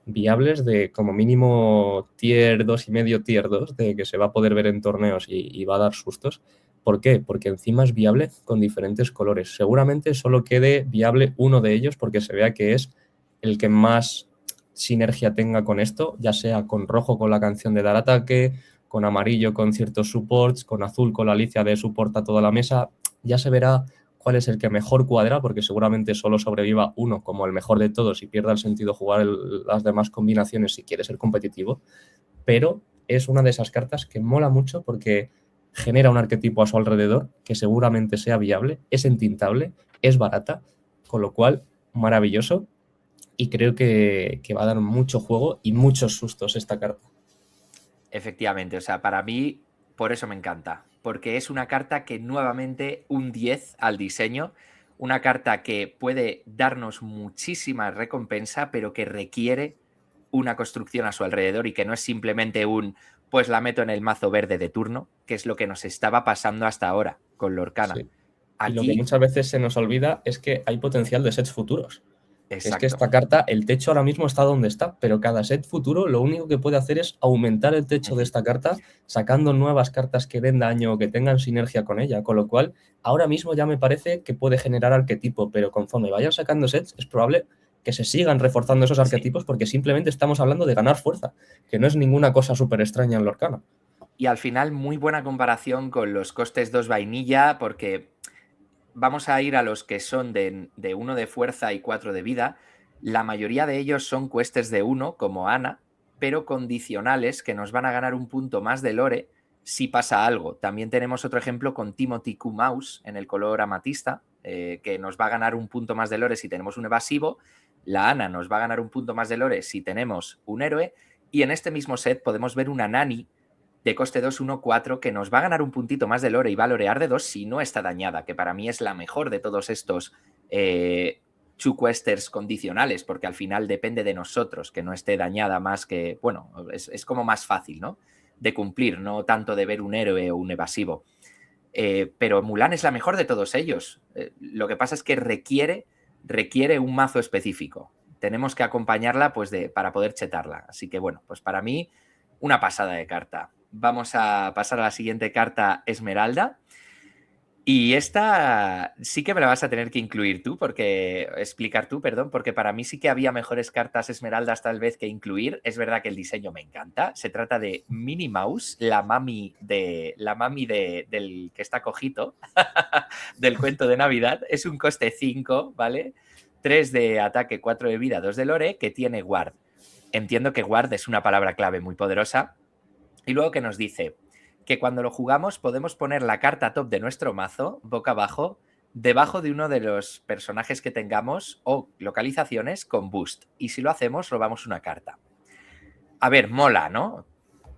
de como mínimo tier 2 y medio, tier 2, de que se va a poder ver en torneos y va a dar sustos. ¿Por qué? Porque encima es viable con diferentes colores. Seguramente solo quede viable uno de ellos porque se vea que es el que más sinergia tenga con esto, ya sea con rojo con la canción de dar ataque, con amarillo con ciertos supports, con azul con la Alicia de support a toda la mesa. Ya se verá cuál es el que mejor cuadra, porque seguramente solo sobreviva uno como el mejor de todos y pierda el sentido jugar las demás combinaciones si quiere ser competitivo, pero es una de esas cartas que mola mucho porque genera un arquetipo a su alrededor que seguramente sea viable, es entintable, es barata, con lo cual maravilloso y creo que va a dar mucho juego y muchos sustos esta carta. Efectivamente, o sea, para mí, por eso me encanta, porque es una carta que nuevamente un 10 al diseño, una carta que puede darnos muchísima recompensa, pero que requiere una construcción a su alrededor y que no es simplemente pues la meto en el mazo verde de turno, que es lo que nos estaba pasando hasta ahora con Lorcana. Sí. Y lo que Aquí, muchas veces se nos olvida es que hay potencial de sets futuros. Que es que exacto. esta carta, el techo ahora mismo está donde está, pero cada set futuro lo único que puede hacer es aumentar el techo de esta carta, sacando nuevas cartas que den daño o que tengan sinergia con ella, con lo cual ahora mismo ya me parece que puede generar arquetipo, pero conforme vayan sacando sets es probable que se sigan reforzando esos Sí. arquetipos porque simplemente estamos hablando de ganar fuerza, que no es ninguna cosa súper extraña en Lorcana. Y al final, muy buena comparación con los costes 2 vainilla, porque vamos a ir a los que son de 1 de fuerza y 4 de vida. La mayoría de ellos son cuestes de 1, como Ana, pero condicionales que nos van a ganar un punto más de lore si pasa algo. También tenemos otro ejemplo con Timothy Q. Mouse en el color amatista, que nos va a ganar un punto más de lore si tenemos un evasivo, la Ana nos va a ganar un punto más de lore si tenemos un héroe, y en este mismo set podemos ver una Nani de coste 2, 1, 4 que nos va a ganar un puntito más de lore y va a lorear de 2 si no está dañada, que para mí es la mejor de todos estos Two-Questers condicionales, porque al final depende de nosotros que no esté dañada más que, bueno, es como más fácil, ¿no? De cumplir, no tanto de ver un héroe o un evasivo. Pero Mulan es la mejor de todos ellos. Lo que pasa es que requiere un mazo específico. Tenemos que acompañarla pues para poder chetarla. Así que bueno, pues para mí una pasada de carta. Vamos a pasar a la siguiente carta, Esmeralda. Y esta sí que me la vas a tener que explicar tú, porque para mí sí que había mejores cartas Esmeraldas tal vez que incluir. Es verdad que el diseño me encanta. Se trata de Minnie Mouse, la mami del que está cojito, del cuento de Navidad. Es un coste 5, ¿vale? 3 de ataque, 4 de vida, 2 de lore, que tiene Ward. Entiendo que Ward es una palabra clave muy poderosa. Y luego que nos dice que cuando lo jugamos podemos poner la carta top de nuestro mazo, boca abajo, debajo de uno de los personajes que tengamos o localizaciones con boost. Y si lo hacemos, robamos una carta. A ver, mola, ¿no?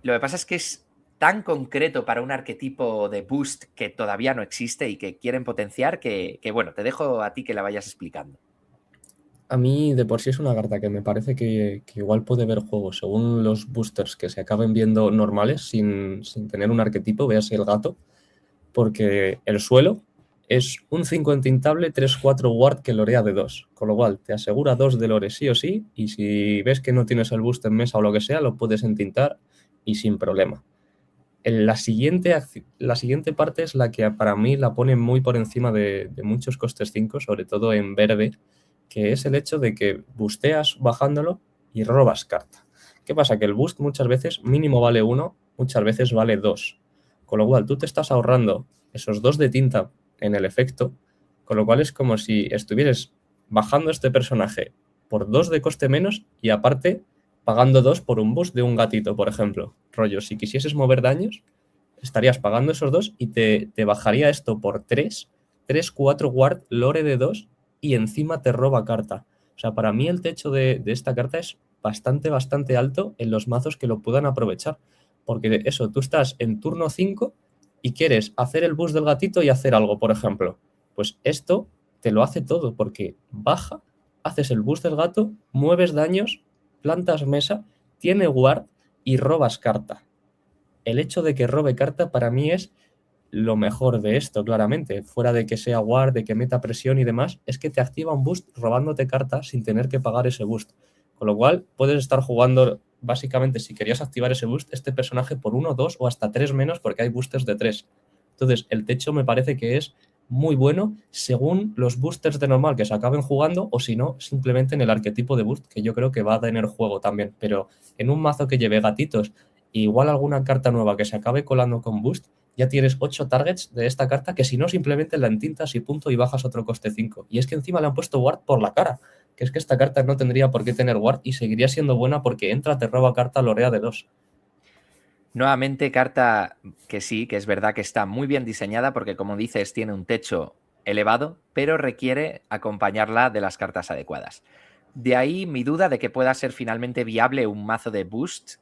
Lo que pasa es que es tan concreto para un arquetipo de boost que todavía no existe y que quieren potenciar que bueno, te dejo a ti que la vayas explicando. A mí de por sí es una carta que me parece que igual puede ver juego según los boosters que se acaben viendo normales sin tener un arquetipo, véase el gato, porque el suelo es un 5 entintable, 3-4 ward que lorea de 2, con lo cual te asegura 2 de lore sí o sí, y si ves que no tienes el boost en mesa o lo que sea, lo puedes entintar y sin problema. La siguiente parte es la que para mí la pone muy por encima de muchos costes 5, sobre todo en verde, que es el hecho de que busteas bajándolo y robas carta. ¿Qué pasa? Que el boost muchas veces mínimo vale 1, muchas veces vale 2. Con lo cual tú te estás ahorrando esos 2 de tinta en el efecto, con lo cual es como si estuvieras bajando este personaje por 2 de coste menos y aparte pagando 2 por un boost de un gatito, por ejemplo. Rollo, si quisieses mover daños, estarías pagando esos 2 y te bajaría esto por 3-4 ward, lore de 2 y encima te roba carta. O sea, para mí el techo de esta carta es bastante alto en los mazos que lo puedan aprovechar. Porque eso, tú estás en turno 5 y quieres hacer el boost del gatito y hacer algo, por ejemplo. Pues esto te lo hace todo, porque baja, haces el boost del gato, mueves daños, plantas mesa, tiene guard y robas carta. El hecho de que robe carta para mí es lo mejor de esto, claramente. Fuera de que sea guard, de que meta presión y demás, es que te activa un boost robándote carta sin tener que pagar ese boost. Con lo cual, puedes estar jugando, básicamente, si querías activar ese boost, este personaje por 1, 2 o hasta 3 menos, porque hay boosters de 3. Entonces, el techo me parece que es muy bueno según los boosters de normal que se acaben jugando o si no, simplemente en el arquetipo de boost, que yo creo que va a tener juego también. Pero en un mazo que lleve gatitos e igual alguna carta nueva que se acabe colando con boost, ya tienes 8 targets de esta carta que si no simplemente la entintas y punto y bajas otro coste 5. Y es que encima le han puesto ward por la cara, que es que esta carta no tendría por qué tener ward y seguiría siendo buena porque entra, te roba carta, lorea de 2. Nuevamente, carta que sí, que es verdad que está muy bien diseñada porque, como dices, tiene un techo elevado, pero requiere acompañarla de las cartas adecuadas. De ahí mi duda de que pueda ser finalmente viable un mazo de boost,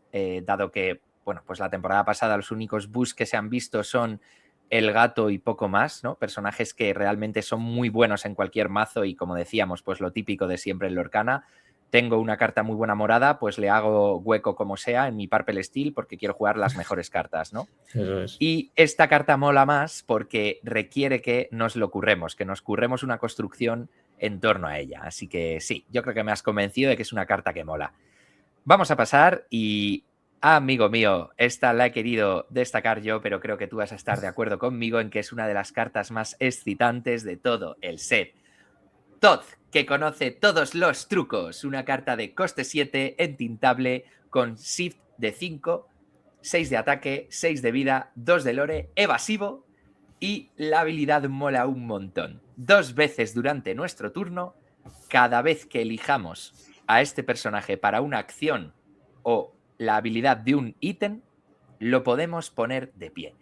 dado que, bueno, pues la temporada pasada los únicos boosts que se han visto son el gato y poco más, ¿no? Personajes que realmente son muy buenos en cualquier mazo y, como decíamos, pues lo típico de siempre en Lorcana. Tengo una carta muy buena morada, pues le hago hueco como sea en mi Purple Steel porque quiero jugar las mejores cartas, ¿no? Eso es. Y esta carta mola más porque requiere que nos lo curremos, que nos curremos una construcción en torno a ella. Así que sí, yo creo que me has convencido de que es una carta que mola. Vamos a pasar y, amigo mío, esta la he querido destacar yo, pero creo que tú vas a estar de acuerdo conmigo en que es una de las cartas más excitantes de todo el set. Todd, que conoce todos los trucos. Una carta de coste 7 entintable con shift de 5, 6 de ataque, 6 de vida, 2 de lore, evasivo y la habilidad mola un montón. 2 veces durante nuestro turno, cada vez que elijamos a este personaje para una acción o la habilidad de un ítem, lo podemos poner de pie.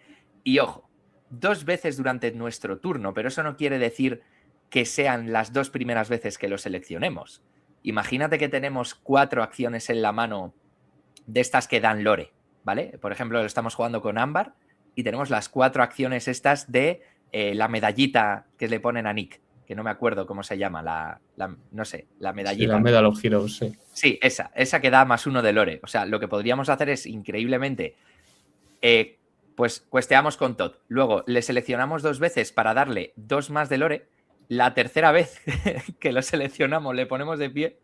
Y ojo, 2 veces durante nuestro turno, pero eso no quiere decir que sean las 2 primeras veces que lo seleccionemos. Imagínate que tenemos 4 acciones en la mano de estas que dan lore, ¿vale? Por ejemplo, lo estamos jugando con Ámbar y tenemos las 4 acciones estas de la medallita que le ponen a Nick, que no me acuerdo cómo se llama, no sé, la medallita. Sí, la Medal of Heroes, sí. Sí, esa que da +1 de lore. O sea, lo que podríamos hacer es increíblemente, pues cuesteamos con Todd. Luego le seleccionamos 2 veces para darle 2 más de lore. La tercera vez que lo seleccionamos le ponemos de pie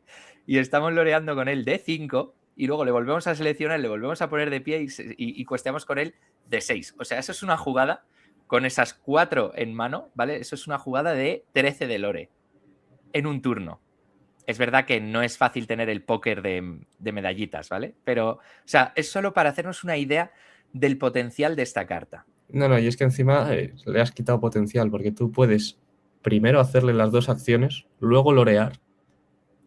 y estamos loreando con él de 5 y luego le volvemos a seleccionar, le volvemos a poner de pie y cuesteamos con él de 6. O sea, eso es una jugada con esas 4 en mano, ¿vale? Eso es una jugada de 13 de lore en un turno. Es verdad que no es fácil tener el póker de medallitas, ¿vale? Pero, o sea, es solo para hacernos una idea del potencial de esta carta. No, y es que encima le has quitado potencial, porque tú puedes primero hacerle las 2 acciones, luego lorear,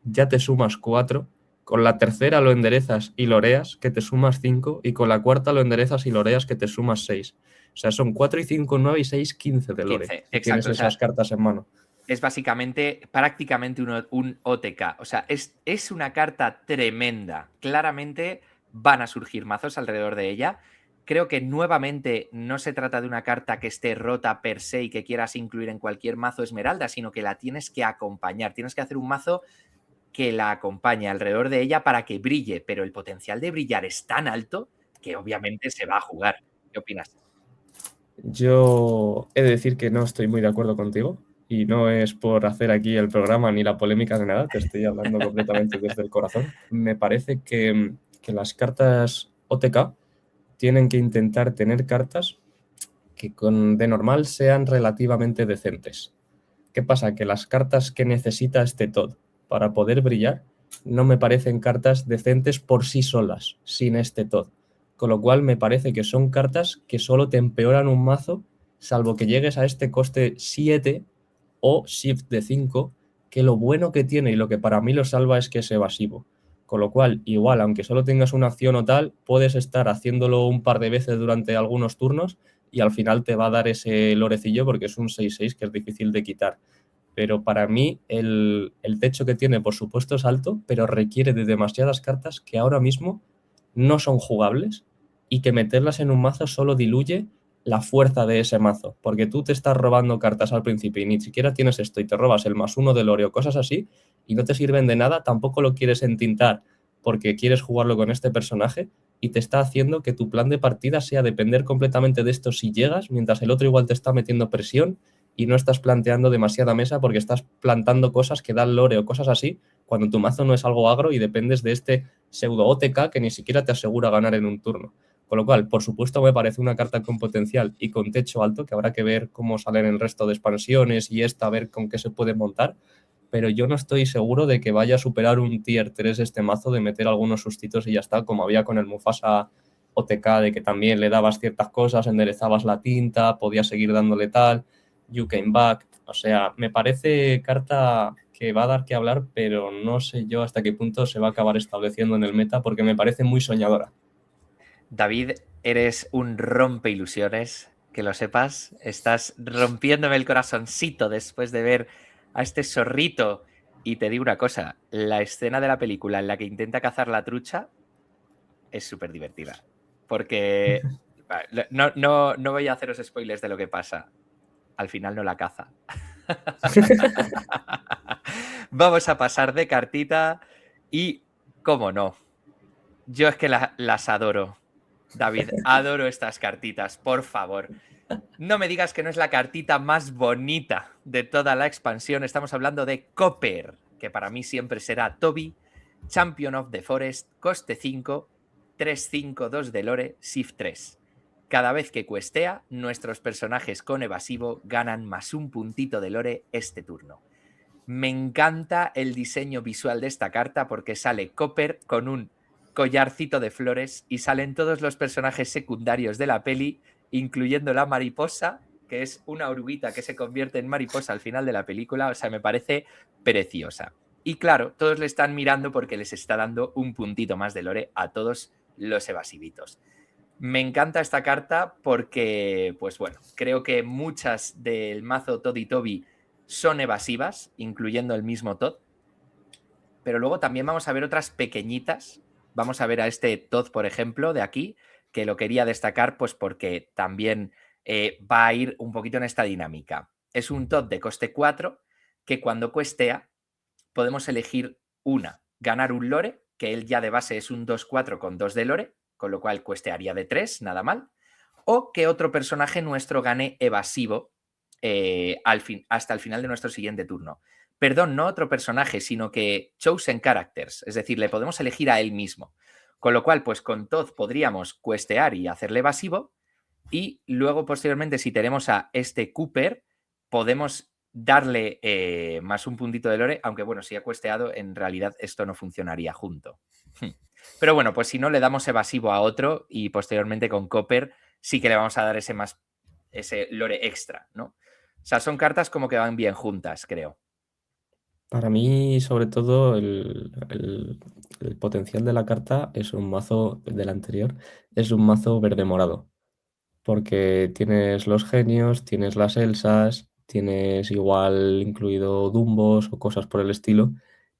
ya te sumas 4, con la tercera lo enderezas y loreas, que te sumas 5, y con la cuarta lo enderezas y loreas, que te sumas 6. O sea, son 4 y 5, 9 y 6, 15 de lore. 15, si tienes exacto. esas cartas en mano. Es básicamente, prácticamente un OTK. O sea, es una carta tremenda. Claramente van a surgir mazos alrededor de ella. Creo que nuevamente no se trata de una carta que esté rota per se y que quieras incluir en cualquier mazo esmeralda, sino que la tienes que acompañar. Tienes que hacer un mazo que la acompañe alrededor de ella para que brille, pero el potencial de brillar es tan alto que obviamente se va a jugar. ¿Qué opinas? Yo he de decir que no estoy muy de acuerdo contigo, y no es por hacer aquí el programa ni la polémica ni nada, te estoy hablando completamente desde el corazón. Me parece que las cartas OTK tienen que intentar tener cartas que de normal sean relativamente decentes. ¿Qué pasa? Que las cartas que necesita este Todd para poder brillar no me parecen cartas decentes por sí solas, sin este Todd. Con lo cual me parece que son cartas que solo te empeoran un mazo, salvo que llegues a este coste 7 o shift de 5, que lo bueno que tiene y lo que para mí lo salva es que es evasivo. Con lo cual, igual, aunque solo tengas una acción o tal, puedes estar haciéndolo un par de veces durante algunos turnos y al final te va a dar ese lorecillo porque es un 6-6 que es difícil de quitar. Pero para mí el techo que tiene, por supuesto, es alto, pero requiere de demasiadas cartas que ahora mismo no son jugables y que meterlas en un mazo solo diluye la fuerza de ese mazo, porque tú te estás robando cartas al principio y ni siquiera tienes esto y te robas el +1 de lore o cosas así y no te sirven de nada, tampoco lo quieres entintar porque quieres jugarlo con este personaje y te está haciendo que tu plan de partida sea depender completamente de esto si llegas, mientras el otro igual te está metiendo presión y no estás planteando demasiada mesa porque estás plantando cosas que dan lore o cosas así, cuando tu mazo no es algo agro y dependes de este pseudo OTK que ni siquiera te asegura ganar en un turno. Con lo cual, por supuesto, me parece una carta con potencial y con techo alto, que habrá que ver cómo salen el resto de expansiones y esta, a ver con qué se puede montar, pero yo no estoy seguro de que vaya a superar un tier 3 este mazo, de meter algunos sustitos y ya está, como había con el Mufasa OTK, de que también le dabas ciertas cosas, enderezabas la tinta, podías seguir dándole tal, You Came Back. O sea, me parece carta que va a dar que hablar, pero no sé yo hasta qué punto se va a acabar estableciendo en el meta, porque me parece muy soñadora. David, eres un rompe ilusiones, que lo sepas. Estás rompiéndome el corazoncito después de ver a este zorrito. Y te digo una cosa, la escena de la película en la que intenta cazar la trucha es súper divertida. Porque no voy a haceros spoilers de lo que pasa. Al final no la caza. Vamos a pasar de cartita y, cómo no, yo es que las adoro. David, adoro estas cartitas, por favor. No me digas que no es la cartita más bonita de toda la expansión. Estamos hablando de Copper, que para mí siempre será Toby, Champion of the Forest, coste 5, 3-5, 2 de lore, shift 3. Cada vez que cuestea, nuestros personajes con evasivo ganan +1 puntito de lore este turno. Me encanta el diseño visual de esta carta porque sale Copper con un collarcito de flores y salen todos los personajes secundarios de la peli, incluyendo la mariposa, que es una oruguita que se convierte en mariposa al final de la película. O sea, me parece preciosa. Y claro, todos le están mirando porque les está dando un puntito más de lore a todos los evasivitos. Me encanta esta carta porque, pues bueno, creo que muchas del mazo Toddy Toby son evasivas, incluyendo el mismo Todd. Pero luego también vamos a ver otras pequeñitas. Vamos a ver a este Todd, por ejemplo, de aquí, que lo quería destacar pues porque también va a ir un poquito en esta dinámica. Es un Todd de coste 4 que cuando questea podemos elegir ganar un lore, que él ya de base es un 2-4 con 2 de lore, con lo cual cuestearía de 3, nada mal, o que otro personaje nuestro gane evasivo hasta el final de nuestro siguiente turno. Perdón, no otro personaje, sino que chosen characters, es decir, le podemos elegir a él mismo. Con lo cual, pues con Todd podríamos cuestear y hacerle evasivo, y luego posteriormente, si tenemos a este Cooper, podemos darle más un puntito de lore, aunque bueno, si ha cuesteado, en realidad esto no funcionaría junto. Pero bueno, pues si no, le damos evasivo a otro y posteriormente con Cooper sí que le vamos a dar ese lore extra, ¿no? O sea, son cartas como que van bien juntas, creo. Para mí, sobre todo, el potencial de la carta es un mazo del anterior, es un mazo verde-morado. Porque tienes los genios, tienes las Elsas, tienes igual incluido Dumbos o cosas por el estilo,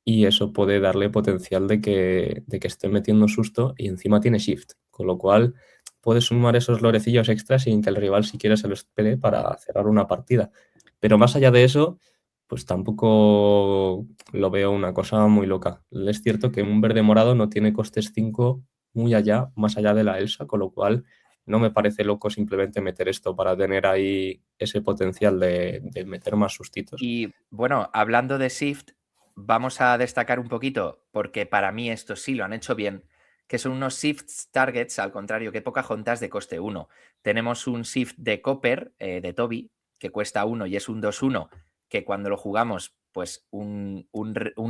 y eso puede darle potencial de que esté metiendo susto y encima tiene Shift, con lo cual puedes sumar esos lorecillos extras sin que el rival siquiera se lo espere para cerrar una partida. Pero más allá de eso, pues tampoco lo veo una cosa muy loca. Es cierto que un verde morado no tiene costes 5 muy allá, más allá de la Elsa, con lo cual no me parece loco simplemente meter esto para tener ahí ese potencial de meter más sustitos. Y bueno, hablando de Shift, vamos a destacar un poquito, porque para mí esto sí lo han hecho bien, que son unos Shift Targets, al contrario que Pocahontas de coste 1. Tenemos un Shift de Copper, de Toby, que cuesta 1 y es un 2-1, que cuando lo jugamos, pues un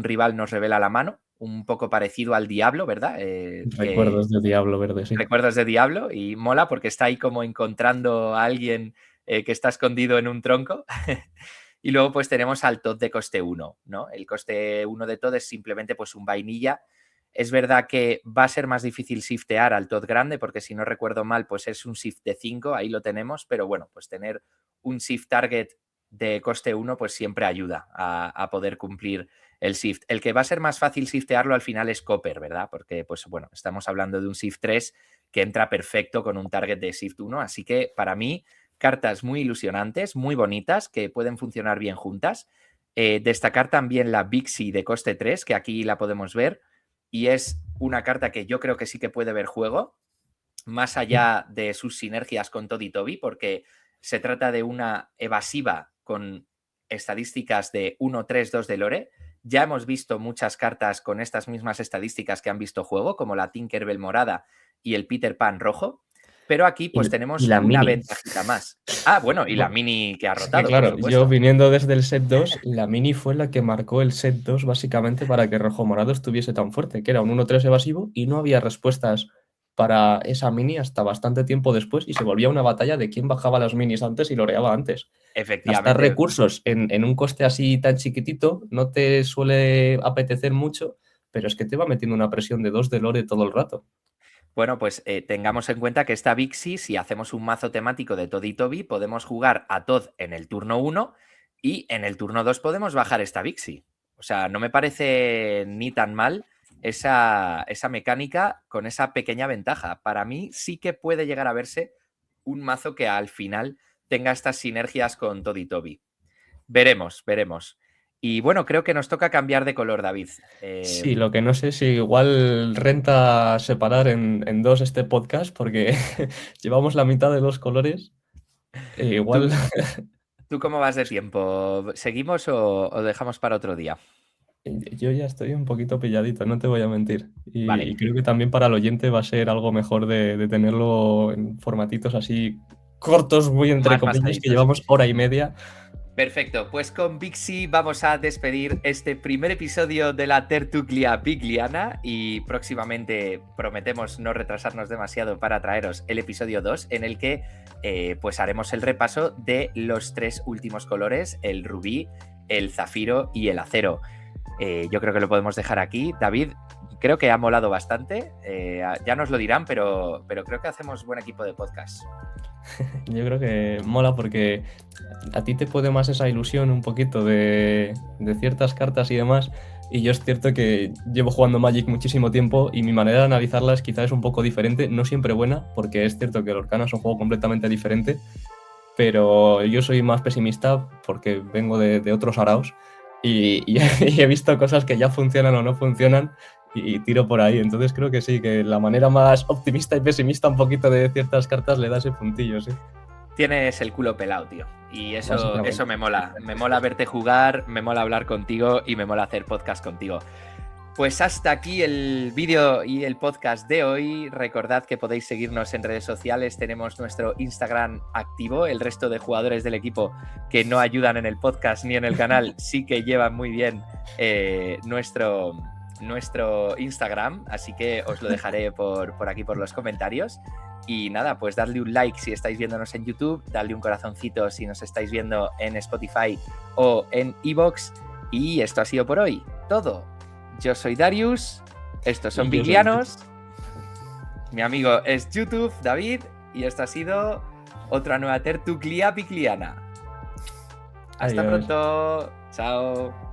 rival nos revela la mano, un poco parecido al Diablo, ¿verdad? Recuerdos de Diablo Verde, sí. Recuerdos de Diablo, y mola porque está ahí como encontrando a alguien que está escondido en un tronco. Y luego pues tenemos al Todd de coste 1, ¿no? El coste 1 de Todd es simplemente pues un vainilla. Es verdad que va a ser más difícil shiftear al Todd grande, porque si no recuerdo mal, pues es un shift de 5, ahí lo tenemos, pero bueno, pues tener un shift target de coste 1 pues siempre ayuda a poder cumplir el shift. El que va a ser más fácil shiftearlo al final es Copper, ¿verdad? Porque pues bueno, estamos hablando de un shift 3 que entra perfecto con un target de shift 1, así que para mí cartas muy ilusionantes, muy bonitas, que pueden funcionar bien juntas. Destacar también la Vixie de coste 3, que aquí la podemos ver, y es una carta que yo creo que sí que puede ver juego, más allá de sus sinergias con Todd y Toby, porque se trata de una evasiva con estadísticas de 1, 3, 2 de lore. Ya hemos visto muchas cartas con estas mismas estadísticas que han visto juego, como la Tinkerbell morada y el Peter Pan rojo. Pero aquí pues tenemos y la una mini. ventajita más. Ah, bueno, y la mini que ha Es que, rotado, claro, por supuesto. yo viniendo desde el set 2, la mini fue la que marcó el set 2 básicamente para que Rojo Morado estuviese tan fuerte, que era un 1-3 evasivo y no había respuestas para esa mini hasta bastante tiempo después y se volvía una batalla de quién bajaba las minis antes y loreaba antes. Gastar Efectivamente. recursos en un coste así tan chiquitito no te suele apetecer mucho, pero es que te va metiendo una presión de 2 de lore todo el rato. Bueno, pues tengamos en cuenta que esta Vixie, si hacemos un mazo temático de Todd y Toby, podemos jugar a Todd en el turno 1 y en el turno 2 podemos bajar esta Vixie. O sea, no me parece ni tan mal esa mecánica con esa pequeña ventaja. Para mí sí que puede llegar a verse un mazo que al final tenga estas sinergias con Todd y Toby. Veremos, veremos. Y bueno, creo que nos toca cambiar de color, David. Sí, lo que no sé si igual renta separar en dos este podcast porque llevamos la mitad de los colores. Igual. ¿Tú cómo vas de tiempo? ¿Seguimos o dejamos para otro día? Yo ya estoy un poquito pilladito, no te voy a mentir. Vale. Y creo que también para el oyente va a ser algo mejor de tenerlo en formatitos así cortos, muy entre Más comillas, que mascaditos. llevamos hora y media. Perfecto, pues con Vixie vamos a despedir este primer episodio de la Tertulia Bigliana y próximamente prometemos no retrasarnos demasiado para traeros el episodio 2 en el que pues haremos el repaso de los 3 últimos colores, el rubí, el zafiro y el acero. Yo creo que lo podemos dejar aquí. David, creo que ha molado bastante. Ya nos lo dirán, pero creo que hacemos buen equipo de podcast. Yo creo que mola porque a ti te puede más esa ilusión un poquito de ciertas cartas y demás. Y yo es cierto que llevo jugando Magic muchísimo tiempo y mi manera de analizarlas quizás es un poco diferente, no siempre buena, porque es cierto que el Lorcana es un juego completamente diferente, pero yo soy más pesimista porque vengo de otros araos y he visto cosas que ya funcionan o no funcionan y tiro por ahí. Entonces creo que sí, que la manera más optimista y pesimista un poquito de ciertas cartas le da ese puntillo, sí. Tienes el culo pelado, tío. Y eso me mola. Me mola verte jugar, me mola hablar contigo y me mola hacer podcast contigo. Pues hasta aquí el vídeo y el podcast de hoy. Recordad que podéis seguirnos en redes sociales. Tenemos nuestro Instagram activo. El resto de jugadores del equipo que no ayudan en el podcast ni en el canal sí que llevan muy bien nuestro Instagram. Así que os lo dejaré por aquí por los comentarios. Y nada, pues dadle un like si estáis viéndonos en YouTube, dadle un corazoncito si nos estáis viendo en Spotify o en iVoox. Y esto ha sido por hoy todo. Yo soy Darius, estos son Biglianos, mi amigo es YouTube, David, y esto ha sido otra nueva tertulia bigliana. Hasta pronto, chao.